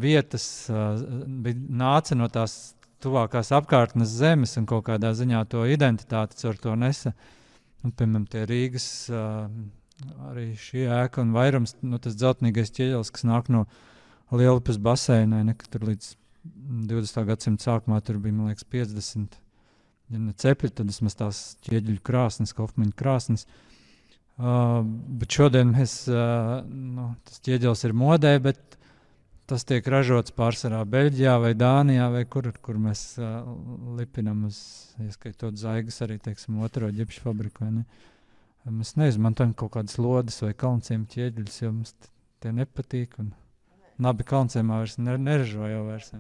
D: vietas, nāca no tās tuvākās apkārtnes zemes un kaut kādā ziņā to identitāti caur to nesa. Piemēram, tie Rīgas arī šī ēka un vairums, tas dzeltenīgais ķieģelis, kas nāk no Lielupes baseina, tur līdz 20. gadsimta sākumā tur bija, man liekas, 50 cepļi, tad vismaz tās ķieģeļu krāsnes, Hofmaņa krāsnes. Bet šodien tas ķieģelis ir modē, bet tas tiek ražots pārsvarā Beļģijā vai Dānijā, vai kur mēs lipinam uz, ieskaitot zaigas arī, teiksim, otro ģipšu fabriku. Mēs neizmantojam kaut kādas lodes vai kalnciem ķieģeļus, jo mums tie nepatīk. Un nabi kalnciemā vairs neražo jau vairs.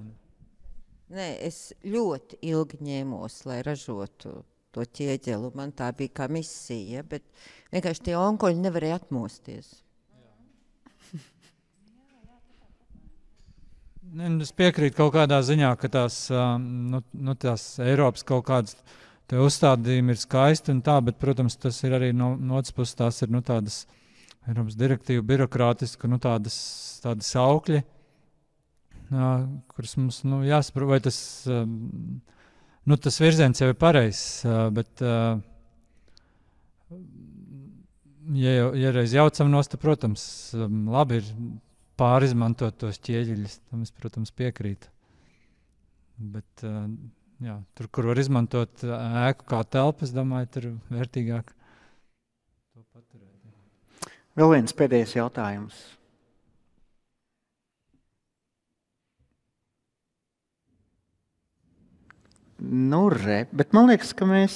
C: Nē, es ļoti ilgi ņēmos, lai ražotu to ķieģelu. Man tā bija kā misija, bet vienkārši tie onkoļi nevarēja atmosties.
D: Es piekrītu kaut kādā ziņā, ka tās Eiropas kaut kādas te uzstādījumi ir skaisti un tā, bet, protams, tas ir arī no otras puses tās ir tādas Eiropas direktīva birokrātiski, tādas saukļi, kuras mums jāsaprot, vai tas virziens jau ir pareizs, bet ja reiz jaucam nost, protams, labi ir pārizmantot tos ķieģeļus, tam es, protams, piekrītu. Bet tur, kur var izmantot ēku kā telpu, es domāju, tur vērtīgāk to paturēt.
B: Vēl viens pēdējais jautājums. Bet man liekas, ka mēs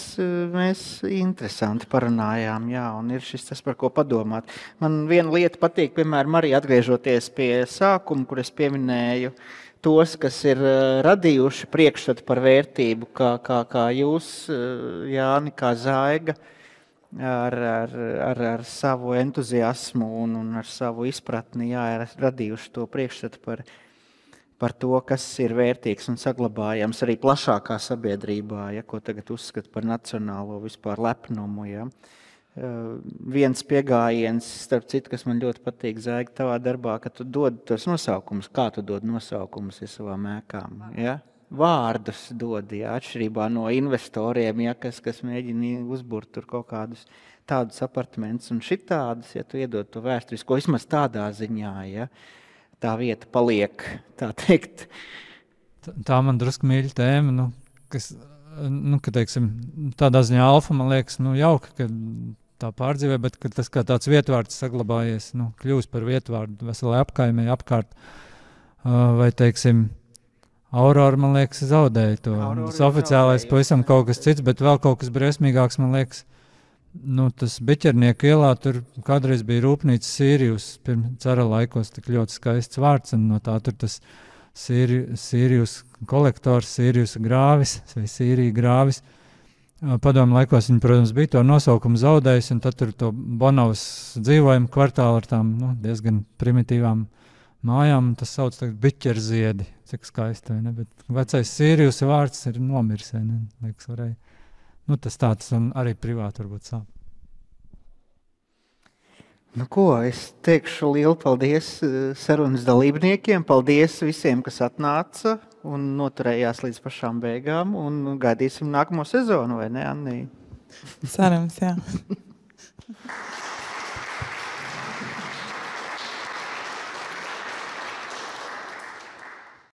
B: interesanti parunājām, un ir šis tas, par ko padomāt. Man viena lieta patīk, piemēram, arī atgriežoties pie sākuma, kur es pieminēju tos, kas ir radījuši priekšstatu par vērtību, kā jūs, Jāni, kā Zaiga, ar savu entuziasmu un ar savu izpratni, ir radījuši to priekšstatu par to, kas ir vērtīgs un saglabājams arī plašākā sabiedrībā, ko tagad uzskata par nacionālo vispār lepnumu. Viens piegājiens, starp citu, kas man ļoti patīk, Zaiga, tavā darbā, ka tu dod tos nosaukumus. Kā tu dod nosaukumus savām ēkām? Vārdus dod, atšķirībā no investoriem, kas mēģina uzburt tur kaut kādus tādus apartamentus un šitādus, tu iedod to vēsturisko, vismaz tādā ziņā, tā vieta paliek, tā teikt.
D: Tā man drusku mīļa tēma, kas, ka, teiksim, tādā ziņā alfa, man liekas, jauka, ka tā pārdzīvē, bet ka tas kā tāds vietvārds saglabājies, kļūst par vietvārdu veselai apkaimē, apkārt, vai, teiksim, Aurora, man liekas, zaudēja to. Tas oficiālais pavisam kaut kas cits, bet vēl kaut kas briesmīgāks, man liekas, tas Biķernieku ielā tur kādreiz bija rūpnīca Sīrijus, pirms cara laikos tik ļoti skaists vārds, un no tā tur tas Sīrijus kolektors, Sīrijus grāvis, vai Sīrija grāvis. Padomu laikos viņi, protams, bija to nosaukumu zaudējis, un tad tur to Bonavas dzīvojumu kvartālu ar tām diezgan primitīvām mājām, tas sauc tagad Biķerziedi, cik skaisti, vai ne? Bet vecais Sīrijus vārds ir nomirs, vai ne? Liekas, varēja. Tas tāds un arī privāti varbūt sāp.
B: Es teikšu lielu paldies sarunas dalībniekiem, paldies visiem, kas atnāca un noturējās līdz pašām beigām, un gaidīsim nākamo sezonu, vai ne, Annī?
A: Cerams, jā.